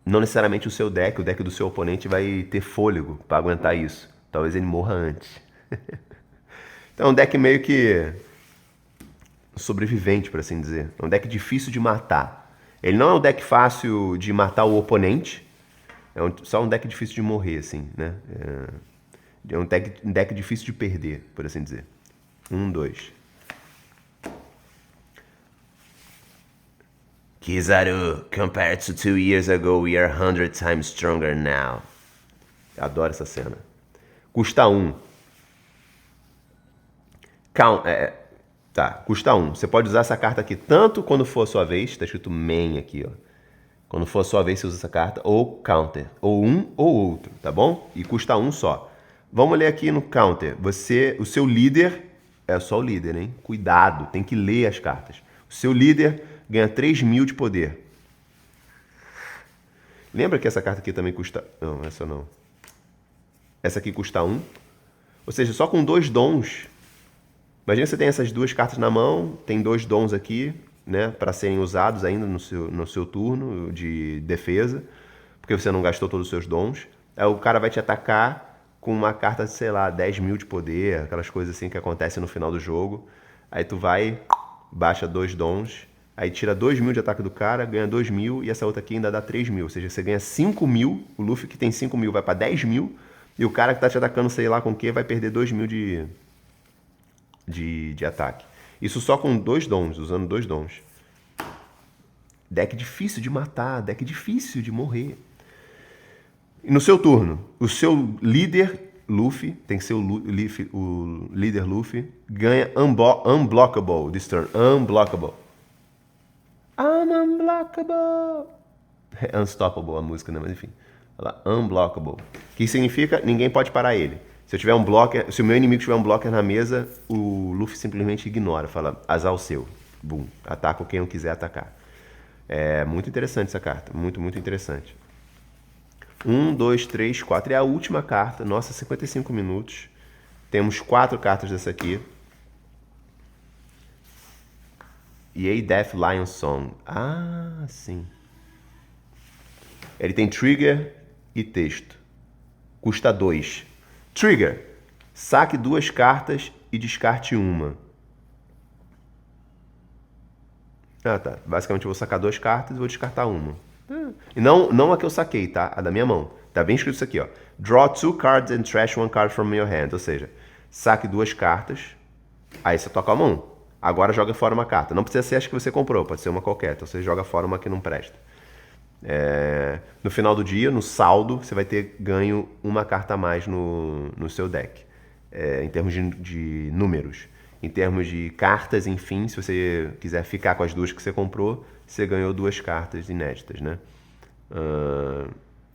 Não necessariamente o deck do seu oponente vai ter fôlego para aguentar isso. Talvez ele morra antes. Então é um deck meio que... sobrevivente, por assim dizer. É um deck difícil de matar. Ele não é um deck fácil de matar o oponente. Só um deck difícil de morrer, assim, né? É um deck difícil de perder, por assim dizer. 1, 2. Kizaru, compared to 2 years ago, we are 100 times stronger now. Eu adoro essa cena. Custa 1. Custa 1. Você pode usar essa carta aqui tanto quando for a sua vez, tá escrito main aqui, ó. Quando for a sua vez, você usa essa carta, ou counter, ou um ou outro, tá bom? E custa 1 só. Vamos ler aqui no counter. O seu líder, é só o líder, hein? Cuidado, tem que ler as cartas. O seu líder ganha 3.000 de poder. Lembra que essa carta aqui também custa... Não, essa não. Essa aqui custa 1. Ou seja, só com 2 dons... Imagina que você tem essas 2 cartas na mão, tem 2 dons aqui, né, para serem usados ainda no seu turno de defesa, porque você não gastou todos os seus dons. Aí o cara vai te atacar com uma carta, sei lá, 10.000 de poder, aquelas coisas assim que acontecem no final do jogo. Aí tu vai, baixa 2 dons, aí tira 2.000 de ataque do cara, ganha 2.000 e essa outra aqui ainda dá 3.000. Ou seja, você ganha 5.000, o Luffy que tem 5.000 vai para 10.000 e o cara que tá te atacando sei lá com o que vai perder 2.000 de ataque. Isso só com 2 dons, usando 2 dons. Deck difícil de matar, deck difícil de morrer. E no seu turno, o seu líder Luffy, tem que ser o líder Luffy, ganha unblockable this turn. Unblockable. I'm unblockable. É unstoppable a música, né? Mas enfim. Olha lá, unblockable. Que significa ninguém pode parar ele. Se eu tiver um blocker, se o meu inimigo tiver um blocker na mesa, o Luffy simplesmente ignora, fala azar o seu. Boom, ataca quem eu quiser atacar. É muito interessante essa carta, muito, muito interessante. 1, 2, 3, 4. É a última carta, nossa, 55 minutos. Temos 4 cartas dessa aqui. EA Death Lion Song. Ah, sim. Ele tem trigger e texto. Custa 2. Trigger. Saque 2 cartas e descarte uma. Ah, tá. Basicamente eu vou sacar 2 cartas e vou descartar uma. E não a que eu saquei, tá? A da minha mão. Tá bem escrito isso aqui, ó. Draw 2 cards and trash 1 card from your hand. Ou seja, saque 2 cartas. Aí você toca a mão. Agora joga fora uma carta. Não precisa ser as que você comprou, pode ser uma qualquer. Então você joga fora uma que não presta. No final do dia, no saldo, você vai ter ganho uma carta a mais no seu deck. Em termos de números. Em termos de cartas, enfim, se você quiser ficar com as duas que você comprou, você ganhou 2 cartas inéditas, né?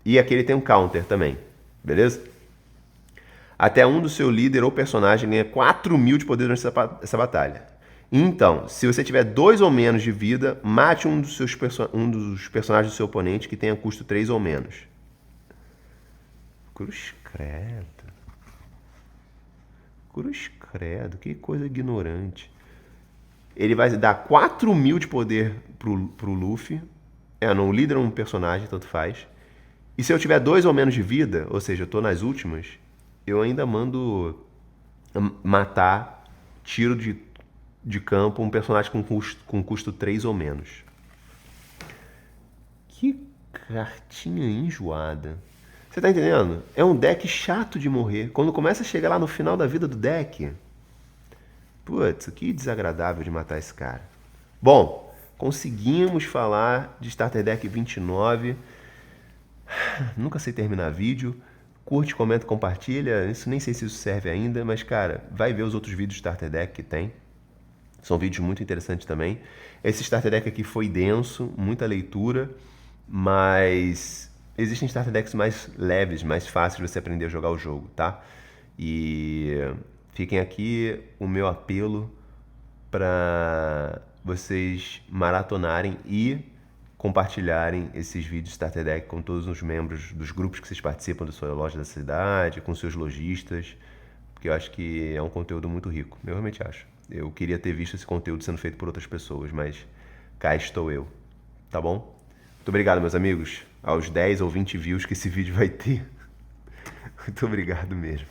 E aqui ele tem um counter também, beleza? Até um do seu líder ou personagem ganha 4.000 de poder durante essa batalha. Então, se você tiver 2 ou menos de vida, mate um dos personagens do seu oponente que tenha custo 3 ou menos. Cruz credo. Cruz credo, que coisa ignorante. Ele vai dar 4.000 de poder pro Luffy. Não, o líder é um personagem, tanto faz. E se eu tiver 2 ou menos de vida, ou seja, eu tô nas últimas, eu ainda mando matar, tiro de campo, um personagem com custo 3 ou menos. Que cartinha enjoada. Você tá entendendo? É um deck chato de morrer. Quando começa a chegar lá no final da vida do deck... Putz, que desagradável de matar esse cara. Bom, conseguimos falar de Starter Deck 29. Nunca sei terminar vídeo. Curte, comenta, compartilha. Isso nem sei se isso serve ainda, mas cara, vai ver os outros vídeos de Starter Deck que tem. São vídeos muito interessantes também. Esse Starter Deck aqui foi denso, muita leitura, mas existem Starter Decks mais leves, mais fáceis de você aprender a jogar o jogo, tá? E fiquem aqui o meu apelo para vocês maratonarem e compartilharem esses vídeos de Starter Deck com todos os membros dos grupos que vocês participam da sua loja da cidade, com seus lojistas, porque eu acho que é um conteúdo muito rico, eu realmente acho. Eu queria ter visto esse conteúdo sendo feito por outras pessoas, mas cá estou eu, tá bom? Muito obrigado, meus amigos, aos 10 ou 20 views que esse vídeo vai ter. Muito obrigado mesmo.